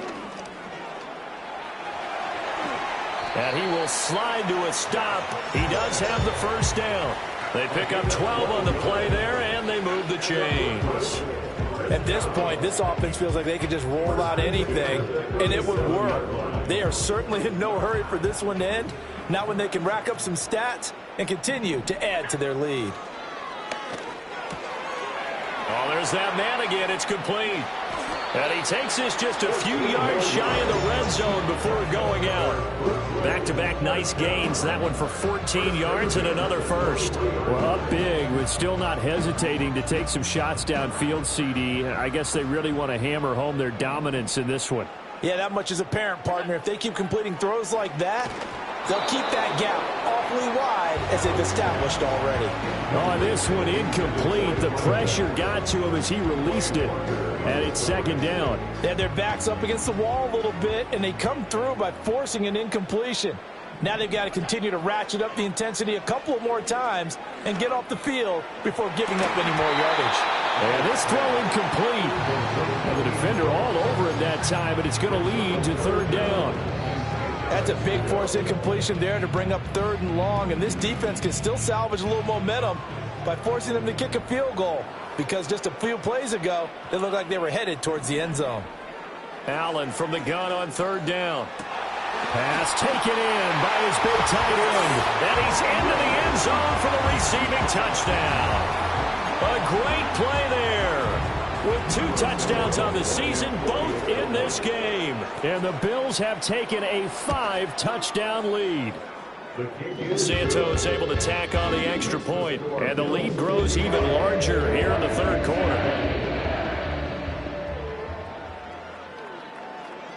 And he will slide to a stop. He does have the first down. They pick up 12 on the play there, and they move the chains. At this point, this offense feels like they could just roll out anything, and it would work. They are certainly in no hurry for this one to end. Not when they can rack up some stats and continue to add to their lead. Oh, there's that man again. It's complete. And he takes this just a few yards shy of the red zone before going out. Back-to-back nice gains. That one for 14 yards and another first. Well, up big, but still not hesitating to take some shots downfield, CD. I guess they really want to hammer home their dominance in this one. Yeah, that much is apparent, partner. If they keep completing throws like that, they'll keep that gap awfully wide as they've established already. On this one, incomplete. The pressure got to him as he released it. And it's second down. They had their backs up against the wall a little bit, and they come through by forcing an incompletion. Now they've got to continue to ratchet up the intensity a couple of more times and get off the field before giving up any more yardage. And this throw incomplete. And the defender all over him that time, but it's going to lead to third down. That's a big force incompletion there to bring up third and long, and this defense can still salvage a little momentum by forcing them to kick a field goal, because just a few plays ago, they looked like they were headed towards the end zone. Allen from the gun on third down. Pass taken in by his big tight end, and he's into the end zone for the receiving touchdown. A great play there. With 2 touchdowns on the season, both in this game. And the Bills have taken a 5-touchdown lead. Santos able to tack on the extra point, and the lead grows even larger here in the third quarter.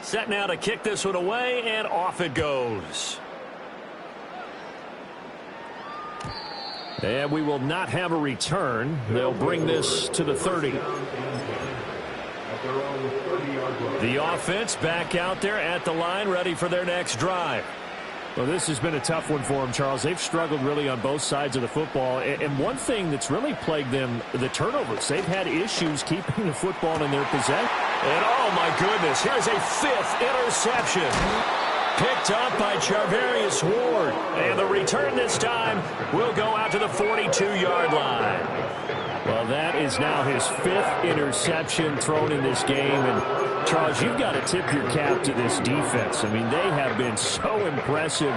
Set now to kick this one away, and off it goes. And we will not have a return. They'll bring this to the 30. The offense back out there at the line, ready for their next drive. Well, this has been a tough one for them, Charles. They've struggled really on both sides of the football. And one thing that's really plagued them, the turnovers. They've had issues keeping the football in their possession. And, oh, my goodness, here's a 5th interception. Picked up by Charvarius Ward. And the return this time will go out to the 42-yard line. Well, that is now his 5th interception thrown in this game. And, Charles, you've got to tip your cap to this defense. I mean, they have been so impressive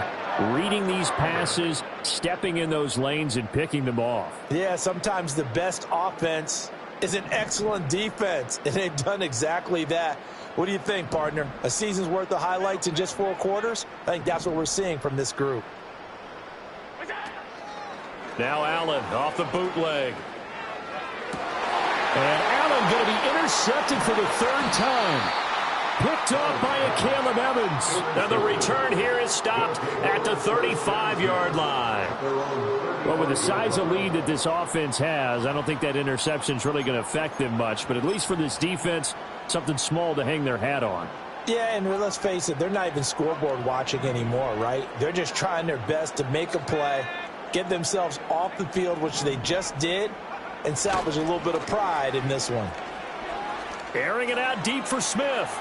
reading these passes, stepping in those lanes, and picking them off. Yeah, sometimes the best offense is an excellent defense, and they've done exactly that. What do you think, partner? A season's worth of highlights in just 4 quarters? I think that's what we're seeing from this group. Now Allen off the bootleg. And Allen going to be intercepted for the 3rd time. Picked off by a Caleb Evans. And the return here is stopped at the 35-yard line. Well, with the size of lead that this offense has, I don't think that interception is really going to affect them much. But at least for this defense, something small to hang their hat on. Yeah, and let's face it, they're not even scoreboard watching anymore, right? They're just trying their best to make a play, get themselves off the field, which they just did, and salvage a little bit of pride in this one. Airing it out deep for Smith.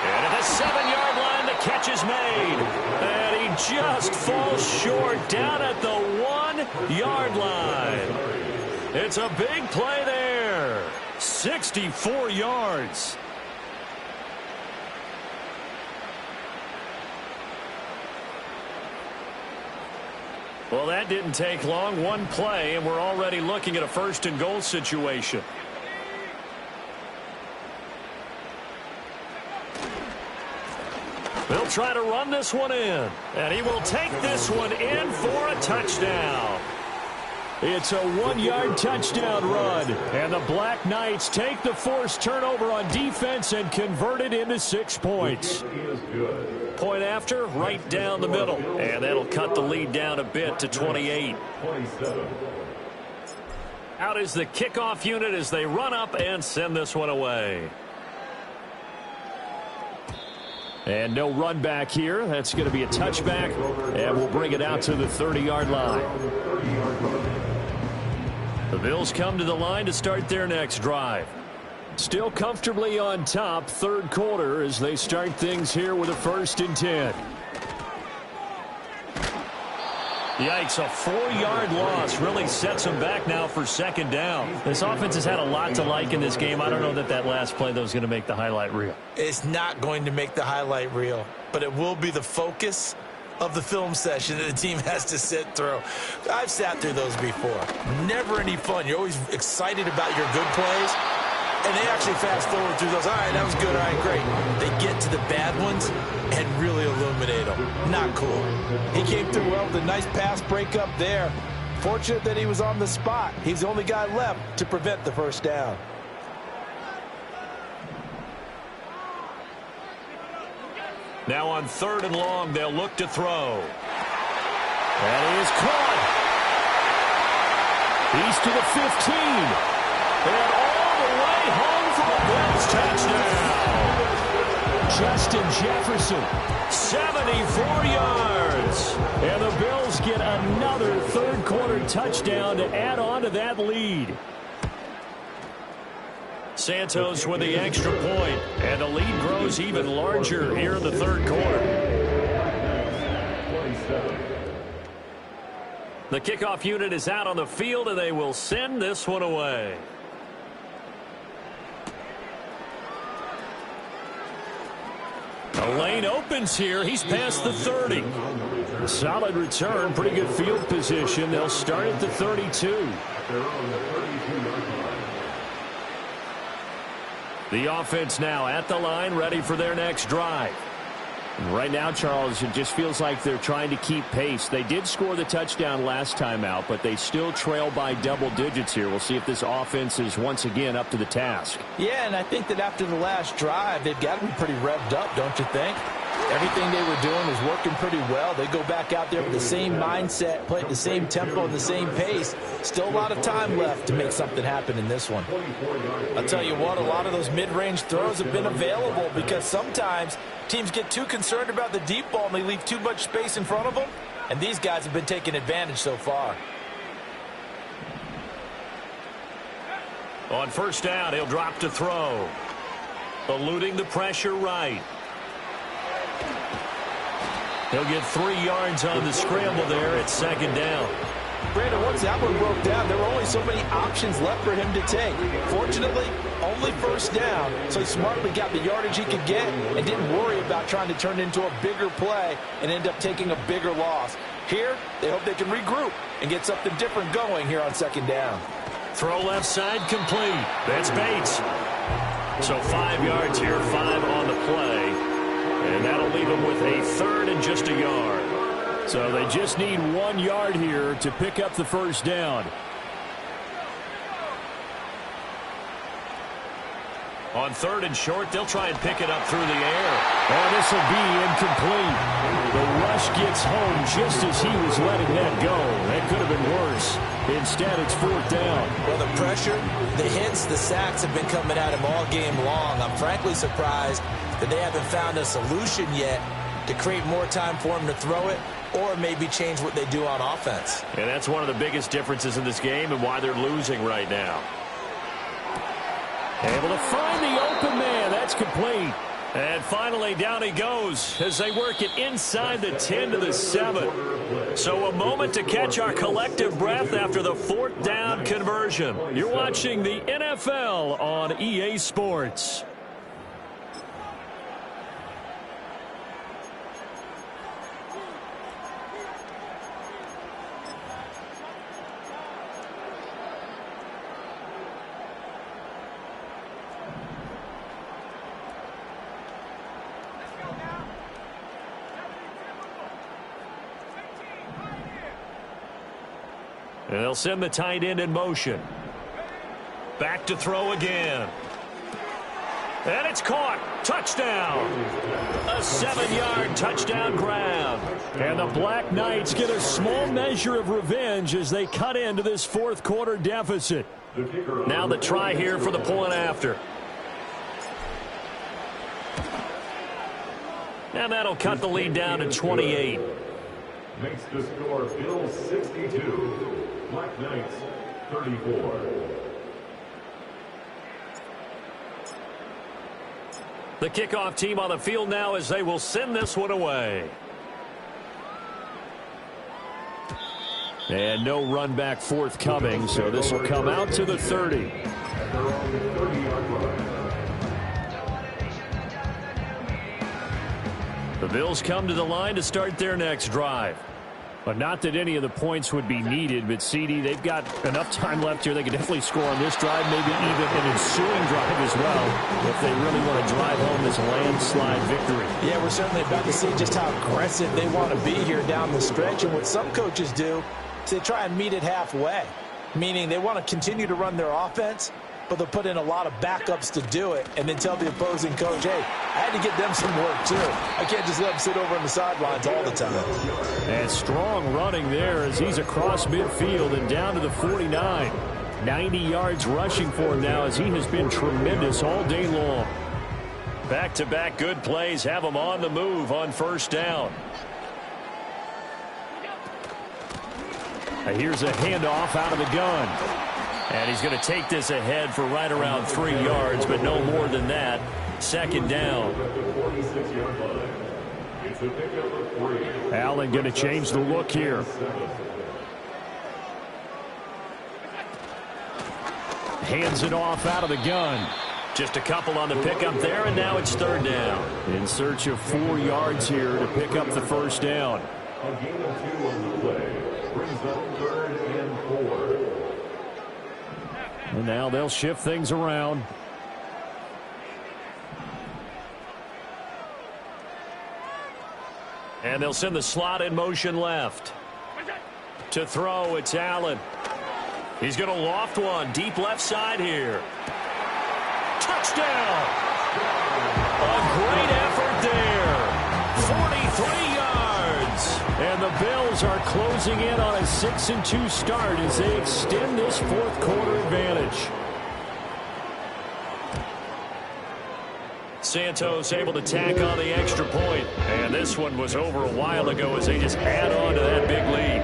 And at the 7-yard line, the catch is made. And he just falls short down at the 1-yard line. It's a big play there. 64 yards. Well, that didn't take long. One play, and we're already looking at a 1st and goal situation. They'll try to run this one in, and he will take this one in for a touchdown. It's a 1-yard touchdown run, and the Black Knights take the forced turnover on defense and convert it into 6 points. Point after, right down the middle, and that'll cut the lead down a bit to 28. Out is the kickoff unit as they run up and send this one away. And no run back here. That's going to be a touchback, and we'll bring it out to the 30-yard line. The Bills come to the line to start their next drive. Still comfortably on top, 3rd quarter, as they start things here with a 1st and 10. Yikes, a 4-yard loss really sets them back now for 2nd down. This offense has had a lot to like in this game. I don't know that last play, though, is going to make the highlight reel. It's not going to make the highlight reel, but it will be the focus of the film session that the team has to sit through. I've sat through those before. Never any fun. You're always excited about your good plays, and they actually fast forward through those. All right, that was good. All right, great. They get to the bad ones and really illuminate them. Not cool. He came through well with a nice pass breakup there. Fortunate that he was on the spot. He's the only guy left to prevent the 1st down. Now on 3rd and long, they'll look to throw. And he is caught. He's to the 15. And all the way home for a Bills touchdown. Justin Jefferson, 74 yards. And the Bills get another 3rd quarter touchdown to add on to that lead. Santos with the extra point, and the lead grows even larger here in the 3rd quarter. The kickoff unit is out on the field, and they will send this one away. The lane opens here. He's past the 30. Solid return, pretty good field position. They'll start at the 32. The offense now at the line, ready for their next drive. Right now, Charles, it just feels like they're trying to keep pace. They did score the touchdown last time out, but they still trail by double digits here. We'll see if this offense is once again up to the task. Yeah, and I think that after the last drive, they've got to be pretty revved up, don't you think? Everything they were doing was working pretty well. They go back out there with the same mindset, play at the same tempo and the same pace. Still a lot of time left to make something happen in this one. I'll tell you what, a lot of those mid-range throws have been available because sometimes teams get too concerned about the deep ball and they leave too much space in front of them. And these guys have been taking advantage so far. On 1st down, he'll drop to throw. Eluding the pressure right. He'll get 3 yards on the scramble there at 2nd down. Brandon, once that one broke down, there were only so many options left for him to take. Fortunately, only 1st down, so he smartly got the yardage he could get and didn't worry about trying to turn it into a bigger play and end up taking a bigger loss. Here, they hope they can regroup and get something different going here on 2nd down. Throw left side complete. That's Bates. So 5 yards here, 5 on the play. And that'll leave them with a 3rd and just a yard. So they just need 1 yard here to pick up the 1st down. On 3rd and short, they'll try and pick it up through the air. Oh, this will be incomplete. The rush gets home just as he was letting that go. That could have been worse. Instead, it's 4th down. Well, the pressure, the hits, the sacks have been coming at him all game long. I'm frankly surprised that they haven't found a solution yet to create more time for him to throw it or maybe change what they do on offense. And that's one of the biggest differences in this game and why they're losing right now. Able to find the open man. That's complete. And finally, down he goes as they work it inside the 10 to the 7. So a moment to catch our collective breath after the 4th down conversion. You're watching the NFL on EA Sports. And they'll send the tight end in motion. Back to throw again. And it's caught. Touchdown. A 7-yard touchdown grab. And the Black Knights get a small measure of revenge as they cut into this 4th quarter deficit. Now the try here for the point after. And that'll cut the lead down to 28. Makes the score Bills 62, Black Knights 34. The kickoff team on the field now as they will send this one away. And no run back forthcoming, so this will come out to the 30. At their own 30-yard line. The Bills come to the line to start their next drive. But not that any of the points would be needed, but CD, they've got enough time left here. They could definitely score on this drive, maybe even an ensuing drive as well, if they really want to drive home this landslide victory. Yeah, we're certainly about to see just how aggressive they want to be here down the stretch. And what some coaches do is they try and meet it halfway, meaning they want to continue to run their offense, but they'll put in a lot of backups to do it and then tell the opposing coach, hey, I had to get them some work too. I can't just let them sit over on the sidelines all the time. And strong running there as he's across midfield and down to the 49. 90 yards rushing for him now as he has been tremendous all day long. Back-to-back good plays have him on the move on 1st down. Here's a handoff out of the gun. And he's going to take this ahead for right around 3 yards, but no more than that. 2nd down. Allen going to change the look here. Hands it off out of the gun. Just a couple on the pickup there, and now it's 3rd down. In search of 4 yards here to pick up the 1st down. A gain of 2 on the play brings up 3rd and 4. And now they'll shift things around. And they'll send the slot in motion left. To throw, it's Allen. He's going to loft one deep left side here. Touchdown! A great effort there. 43 yards. And the Bills are closing in on a 6-2 start as they extend this 4th quarter advantage. Santos able to tack on the extra point. And this one was over a while ago as they just add on to that big lead.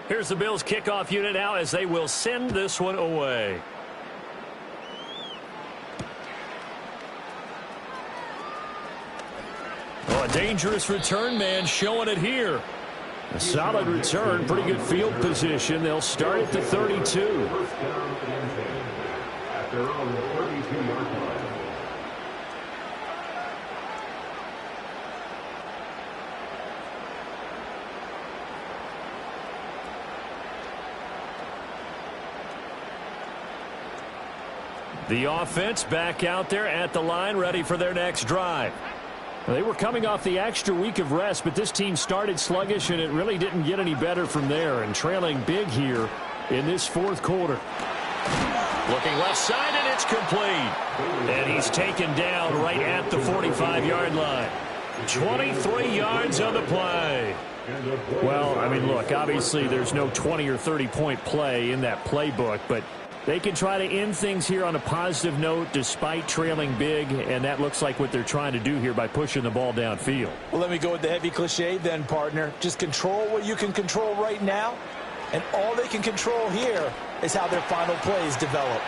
Here's the Bills kickoff unit now as they will send this one away. Oh, a dangerous return man showing it here. A solid return, pretty good field position. They'll start at the 32. 1st down and 10 at their own 32-yard line. The offense back out there at the line, ready for their next drive. They were coming off the extra week of rest, but this team started sluggish, and it really didn't get any better from there. And trailing big here in this 4th quarter. Looking left side, and it's complete. And he's taken down right at the 45-yard line. 23 yards on the play. Well, I mean, look, obviously there's no 20 or 30-point play in that playbook, but they can try to end things here on a positive note despite trailing big, and that looks like what they're trying to do here by pushing the ball downfield. Well, let me go with the heavy cliche then, partner. Just control what you can control right now And all they can control here is how their final plays develop.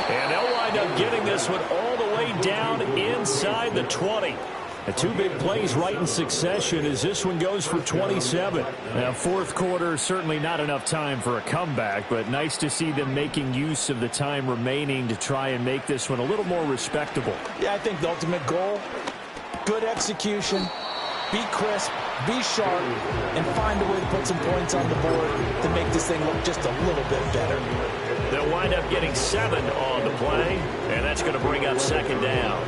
And they'll wind up getting this one all the way down inside the 20. The two big plays right in succession as this one goes for 27. Now, fourth quarter, certainly not enough time for a comeback, but nice to see them making use of the time remaining to try and make this one a little more respectable. Yeah, I think the ultimate goal, good execution, be crisp, be sharp, and find a way to put some points on the board to make this thing look just a little bit better. They'll wind up getting 7 on the play, and that's going to bring up second down.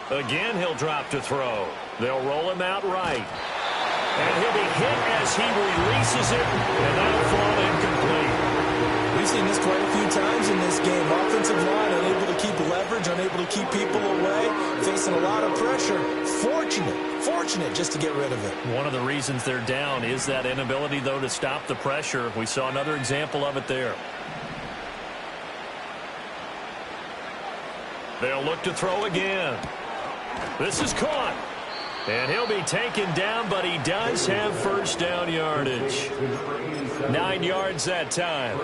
Again, he'll drop to throw. They'll roll him out right. And he'll be hit as he releases it, and that'll fall incomplete. We've seen this quite a few times in this game. Offensive line unable to keep leverage, unable to keep people away, facing a lot of pressure. Fortunate just to get rid of it. One of the reasons they're down is that inability, though, to stop the pressure. We saw another example of it there. They'll look to throw again. This is caught. And he'll be taken down, but he does have first down yardage. 9 yards that time.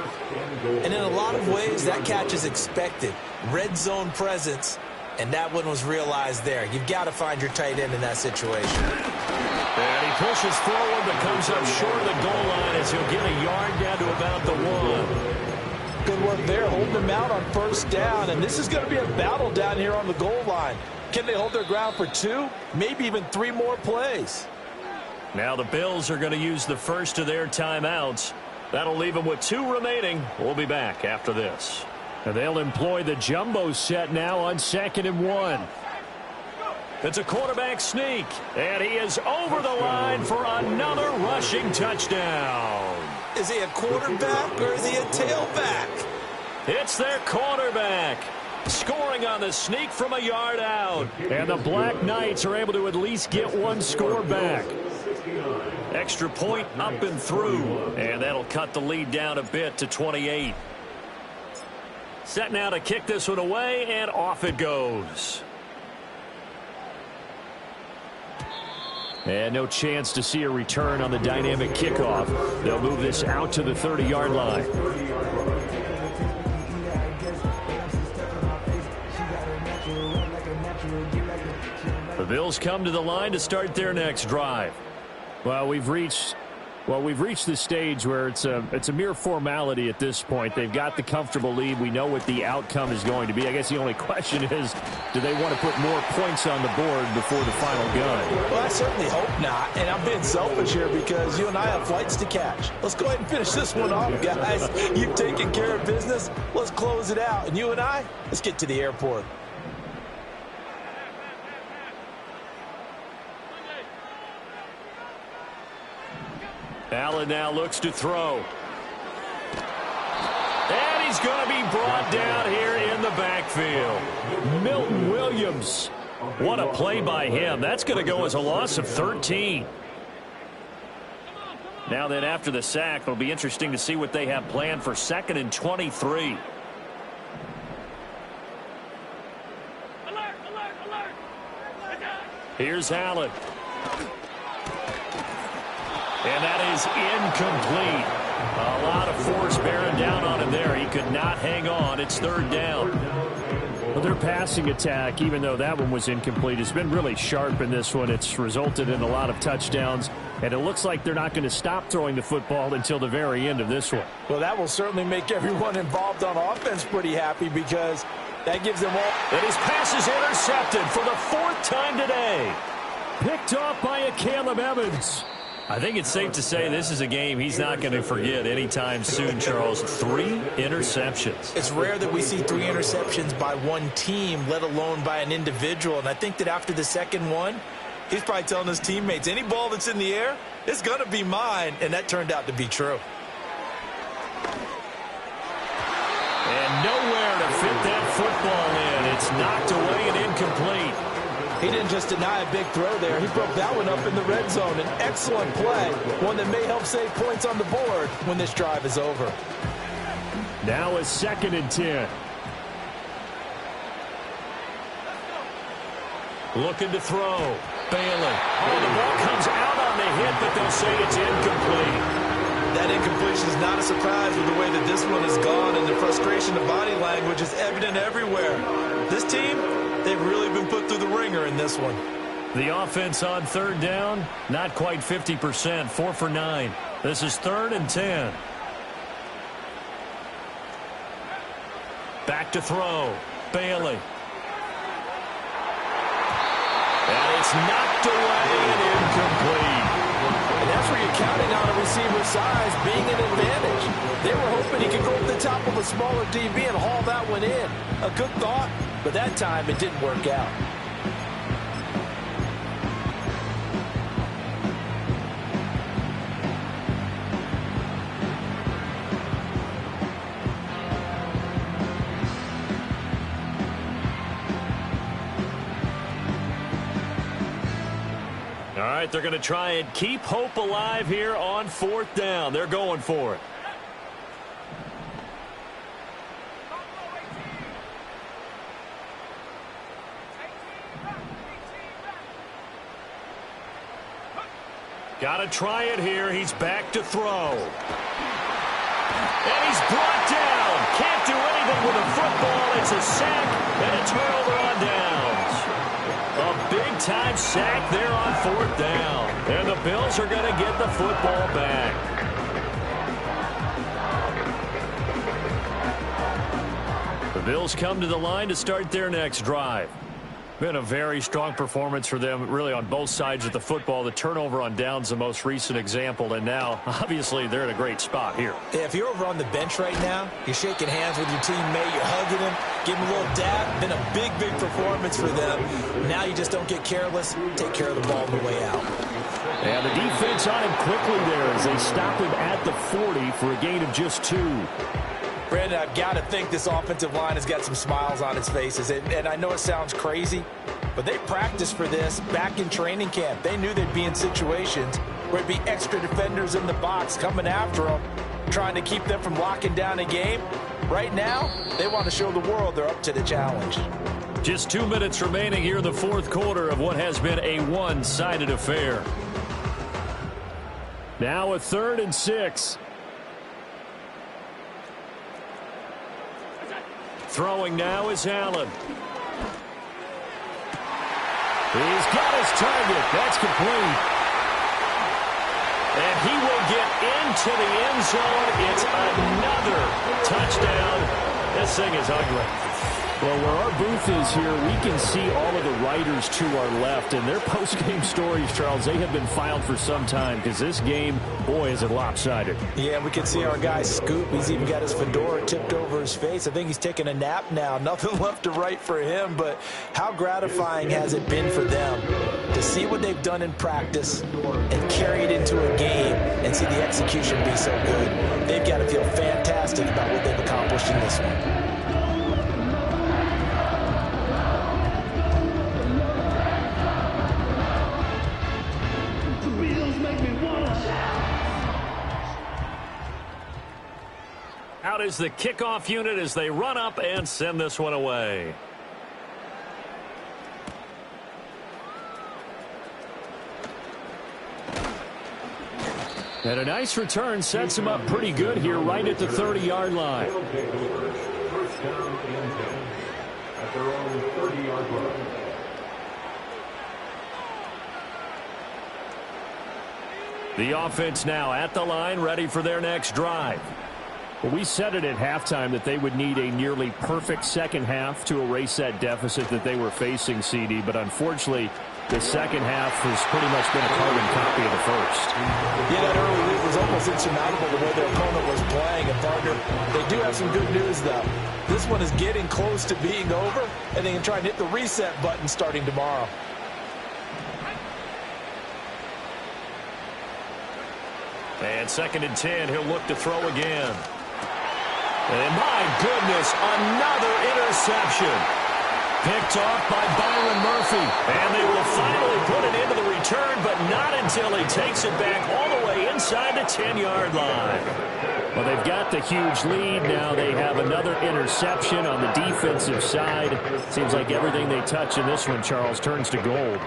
And in a lot of ways, that catch is expected. Red zone presence, and that one was realized there. You've got to find your tight end in that situation. And he pushes forward, but comes up short of the goal line as he'll get a yard down to about the 1. Good work there, holding them out on first down, and this is going to be a battle down here on the goal line. Can they hold their ground for 2, maybe even 3 more plays? Now the Bills are going to use the first of their timeouts. That'll leave them with 2 remaining. We'll be back after this. And they'll employ the jumbo set now on 2nd and 1. It's a quarterback sneak, and he is over the line for another rushing touchdown. Is he a quarterback or is he a tailback? It's their quarterback. Scoring on the sneak from a yard out. And the Black Knights are able to at least get 1 score back. Extra point up and through. And that'll cut the lead down a bit to 28. Set now to kick this one away, and off it goes. And no chance to see a return on the dynamic kickoff. They'll move this out to the 30-yard line. The Bills come to the line to start their next drive. Well, we've reached the stage where it's a mere formality at this point. They've got the comfortable lead. We know what the outcome is going to be. I guess the only question is, do they want to put more points on the board before the final gun? Well, I certainly hope not. And I'm being selfish here because you and I have flights to catch. Let's go ahead and finish this one off, guys. You've taken care of business. Let's close it out. And you and I, let's get to the airport. Allen now looks to throw. And he's going to be brought down here in the backfield. Milton Williams. What a play by him. That's going to go as a loss of 13. Now then, after the sack, it'll be interesting to see what they have planned for 2nd and 23. Here's Allen. And that is incomplete. A lot of force bearing down on him there. He could not hang on. It's 3rd down. Well, their passing attack, even though that one was incomplete, has been really sharp in this one. It's resulted in a lot of touchdowns, and it looks like they're not going to stop throwing the football until the very end of this one. Well, that will certainly make everyone involved on offense pretty happy because that gives them all. And his pass is intercepted for the 4th time today. Picked off by a Caleb Evans. I think it's safe to say this is a game he's not going to forget anytime soon, Charles. 3 interceptions. It's rare that we see 3 interceptions by one team, let alone by an individual. And I think that after the second one, he's probably telling his teammates, any ball that's in the air, it's going to be mine. And that turned out to be true. And nowhere to fit that football in. It's knocked away and incomplete. He didn't just deny a big throw there. He broke that one up in the red zone. An excellent play, one that may help save points on the board when this drive is over. Now a 2nd and 10. Looking to throw. Bailey. Oh, the ball comes out on the hit, but they'll say it's incomplete. That incompletion is not a surprise with the way that this one has gone, and the frustration of body language is evident everywhere. This team, they've really been put through the ringer in this one. The offense on 3rd down, not quite 50%, 4 for 9. This is 3rd and 10. Back to throw. Bailey. And it's knocked away and incomplete. And that's where you're counting on a receiver's size being an advantage. They were hoping he could go up the top of a smaller DB and haul that one in. A good thought, but that time it didn't work out. All right, they're going to try and keep hope alive here on 4th down. They're going for it. Got to try it here. He's back to throw. And he's brought down. Can't do anything with a football. It's a sack and a turnover on downs. A big-time sack there on 4th down. And the Bills are going to get the football back. The Bills come to the line to start their next drive. Been a very strong performance for them, really, on both sides of the football. The turnover on downs, the most recent example, and now, obviously, they're in a great spot here. Yeah, if you're over on the bench right now, you're shaking hands with your teammate, you're hugging him, giving him a little dab. Been a big, big performance for them. Now you just don't get careless. Take care of the ball on the way out. And the defense on him quickly there as they stop him at the 40 for a gain of just 2. Brandon, I've got to think this offensive line has got some smiles on its faces. And I know it sounds crazy, but they practiced for this back in training camp. They knew they'd be in situations where it'd be extra defenders in the box coming after them, trying to keep them from locking down a game. Right now, they want to show the world they're up to the challenge. Just 2 minutes remaining here in the 4th quarter of what has been a one-sided affair. Now a 3rd and 6. Throwing now is Allen. He's got his target. That's complete. And he will get into the end zone. It's another touchdown. This thing is ugly. Well, where our booth is here, we can see all of the writers to our left. And their post-game stories, Charles, they have been filed for some time because this game, boy, is it lopsided. Yeah, we can see our guy Scoop. He's even got his fedora tipped over his face. I think he's taking a nap now. Nothing left to write for him, but how gratifying has it been for them to see what they've done in practice and carry it into a game and see the execution be so good. They've got to feel fantastic about what they've accomplished in this one. Out is the kickoff unit as they run up and send this one away. And a nice return sets him up pretty good here right at the 30-yard line. First down and 10 at their own 30-yard line. The offense now at the line, ready for their next drive. Well, we said it at halftime that they would need a nearly perfect second half to erase that deficit that they were facing, CD. But unfortunately, the second half has pretty much been a carbon copy of the first. Yeah, that early lead was almost insurmountable the way their opponent was playing. And, partner, they do have some good news, though. This one is getting close to being over, and they can try and hit the reset button starting tomorrow. And 2nd and 10, he'll look to throw again. And my goodness, another interception. Picked off by Byron Murphy. And they will finally put it into the return, but not until he takes it back all the way inside the 10-yard line. Well, they've got the huge lead. Now they have another interception on the defensive side. Seems like everything they touch in this one, Charles, turns to gold.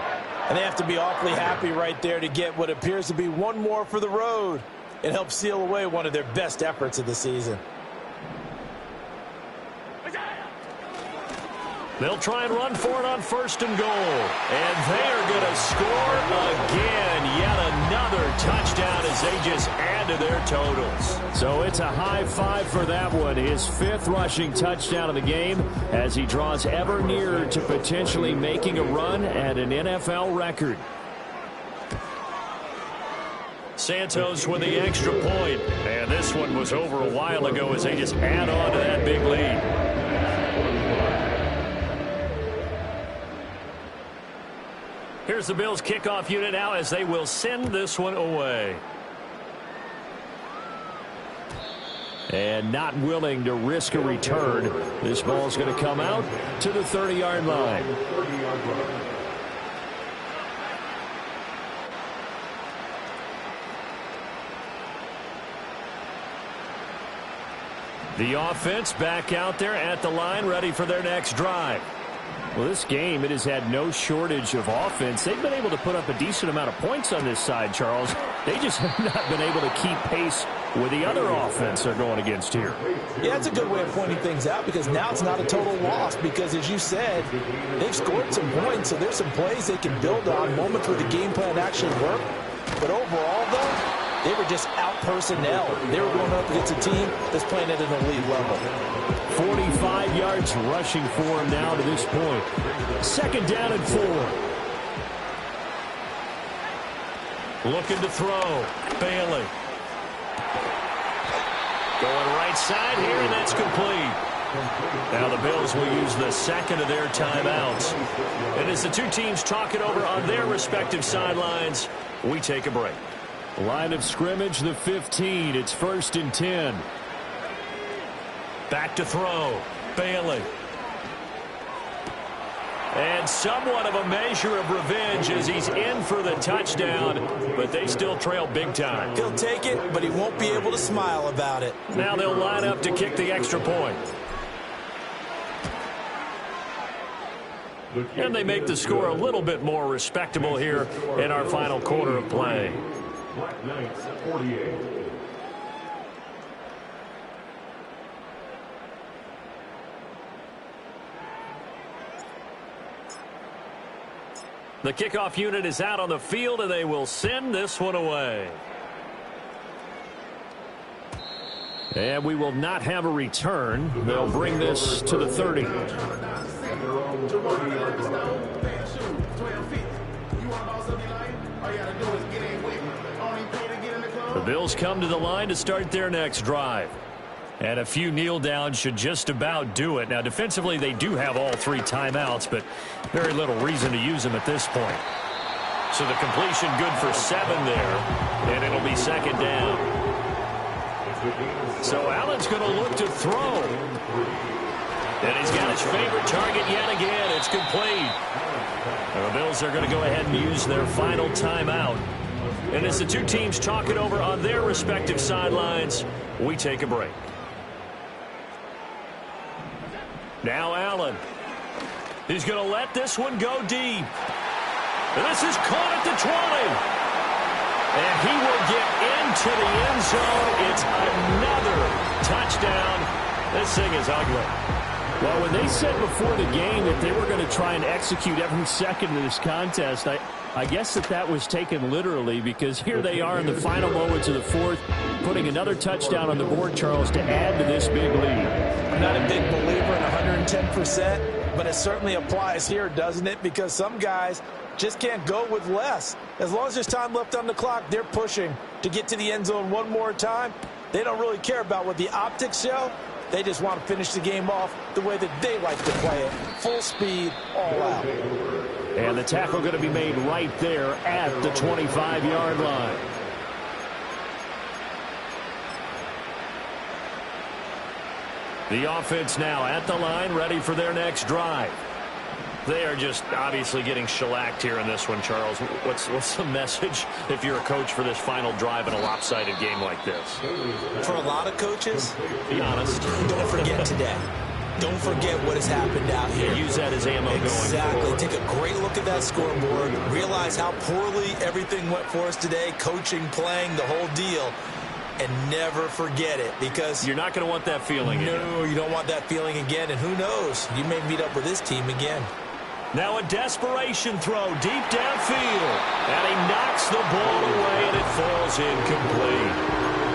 And they have to be awfully happy right there to get what appears to be one more for the road. It helps seal away one of their best efforts of the season. They'll try and run for it on 1st and goal. And they are going to score again. Yet another touchdown as they just add to their totals. So it's a high five for that one. His 5th rushing touchdown of the game as he draws ever nearer to potentially making a run at an NFL record. Santos with the extra point. And this one was over a while ago as they just add on to that big lead. Here's the Bills kickoff unit now as they will send this one away. And not willing to risk a return. This ball's going to come out to the 30-yard line. The offense back out there at the line, ready for their next drive. Well, this game, it has had no shortage of offense. They've been able to put up a decent amount of points on this side, Charles. They just have not been able to keep pace with the other offense they're going against here. Yeah, that's a good way of pointing things out because now it's not a total loss because, as you said, they've scored some points, so there's some plays they can build on, moments where the game plan actually worked. But overall, though, they were just out-personnel. They were going up against a team that's playing at an elite level. 45 yards rushing for him now to this point. 2nd down and 4. Looking to throw. Bailey. Going right side here, and that's complete. Now the Bills will use the 2nd of their timeouts. And as the two teams talk it over on their respective sidelines, we take a break. Line of scrimmage, the 15. It's 1st and 10. Back to throw. Bailey. And somewhat of a measure of revenge as he's in for the touchdown, but they still trail big time. He'll take it, but he won't be able to smile about it. Now they'll line up to kick the extra point. And they make the score a little bit more respectable here in our final quarter of play. Black Knights 48. The kickoff unit is out on the field, and they will send this one away. And we will not have a return. They'll bring this to the 30. The Bills come to the line to start their next drive. And a few kneel downs should just about do it. Now, defensively, they do have all 3 timeouts, but very little reason to use them at this point. So the completion good for 7 there, and it'll be 2nd down. So Allen's going to look to throw. And he's got his favorite target yet again. It's complete. The Bills are going to go ahead and use their final timeout. And as the two teams talk it over on their respective sidelines, we take a break. Now Allen. He's going to let this one go deep. And this is caught at the 20. And he will get into the end zone. It's another touchdown. This thing is ugly. Well, when they said before the game that they were going to try and execute every second of this contest, I guess that was taken literally, because here they are in the final moments of the 4th, putting another touchdown on the board, Charles, to add to this big lead. I'm not a big believer in 110%, but it certainly applies here, doesn't it? Because some guys just can't go with less. As long as there's time left on the clock, they're pushing to get to the end zone one more time. They don't really care about what the optics show. They just want to finish the game off the way that they like to play it. Full speed, all out. And the tackle going to be made right there at the 25-yard line. The offense now at the line, ready for their next drive. They are just obviously getting shellacked here in this one, Charles. What's the message if you're a coach for this final drive in a lopsided game like this? For a lot of coaches, be honest, don't forget today. Don't forget what has happened out here. Use that as ammo going forward. Take a great look at that scoreboard. Realize how poorly everything went for us today. Coaching, playing, the whole deal. And never forget it, because you're not going to want that feeling again. No, you don't want that feeling again. And who knows? You may meet up with this team again. Now a desperation throw deep downfield. And he knocks the ball away, and it falls incomplete.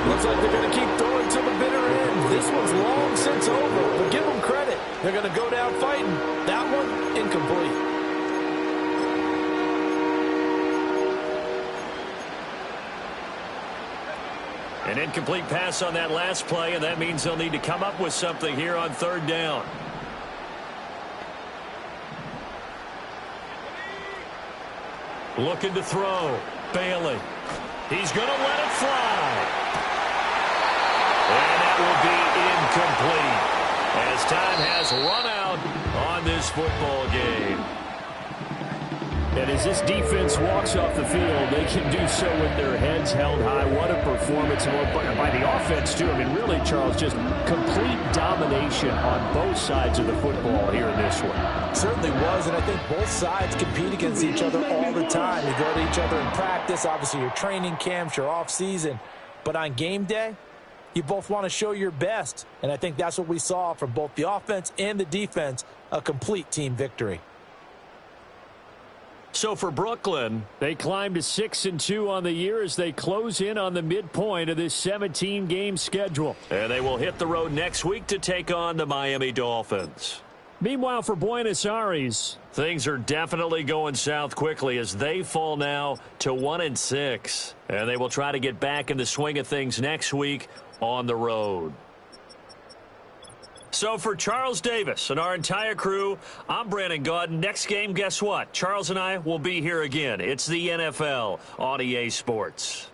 Looks like they're going to keep throwing to the bitter end. This one's long since over, but give them credit. They're going to go down fighting. That one, incomplete. An incomplete pass on that last play, and that means they'll need to come up with something here on third down. Looking to throw. Bailey. He's going to let it fly. And that will be incomplete as time has run out on this football game. And as this defense walks off the field, they can do so with their heads held high. What a performance by the offense, too. I mean, really, Charles, just complete domination on both sides of the football here in this one. Certainly was, and I think both sides compete against each other all the time. You go to each other in practice, obviously your training camps, your off-season. But on game day, you both want to show your best. And I think that's what we saw from both the offense and the defense, a complete team victory. So for Brooklyn, they climb to 6-2 on the year as they close in on the midpoint of this 17-game schedule. And they will hit the road next week to take on the Miami Dolphins. Meanwhile, for Buenos Aires, things are definitely going south quickly as they fall now to 1-6. And they will try to get back in the swing of things next week on the road. So for Charles Davis and our entire crew, I'm Brandon Gaudin. Next game, guess what? Charles and I will be here again. It's the NFL on EA Sports.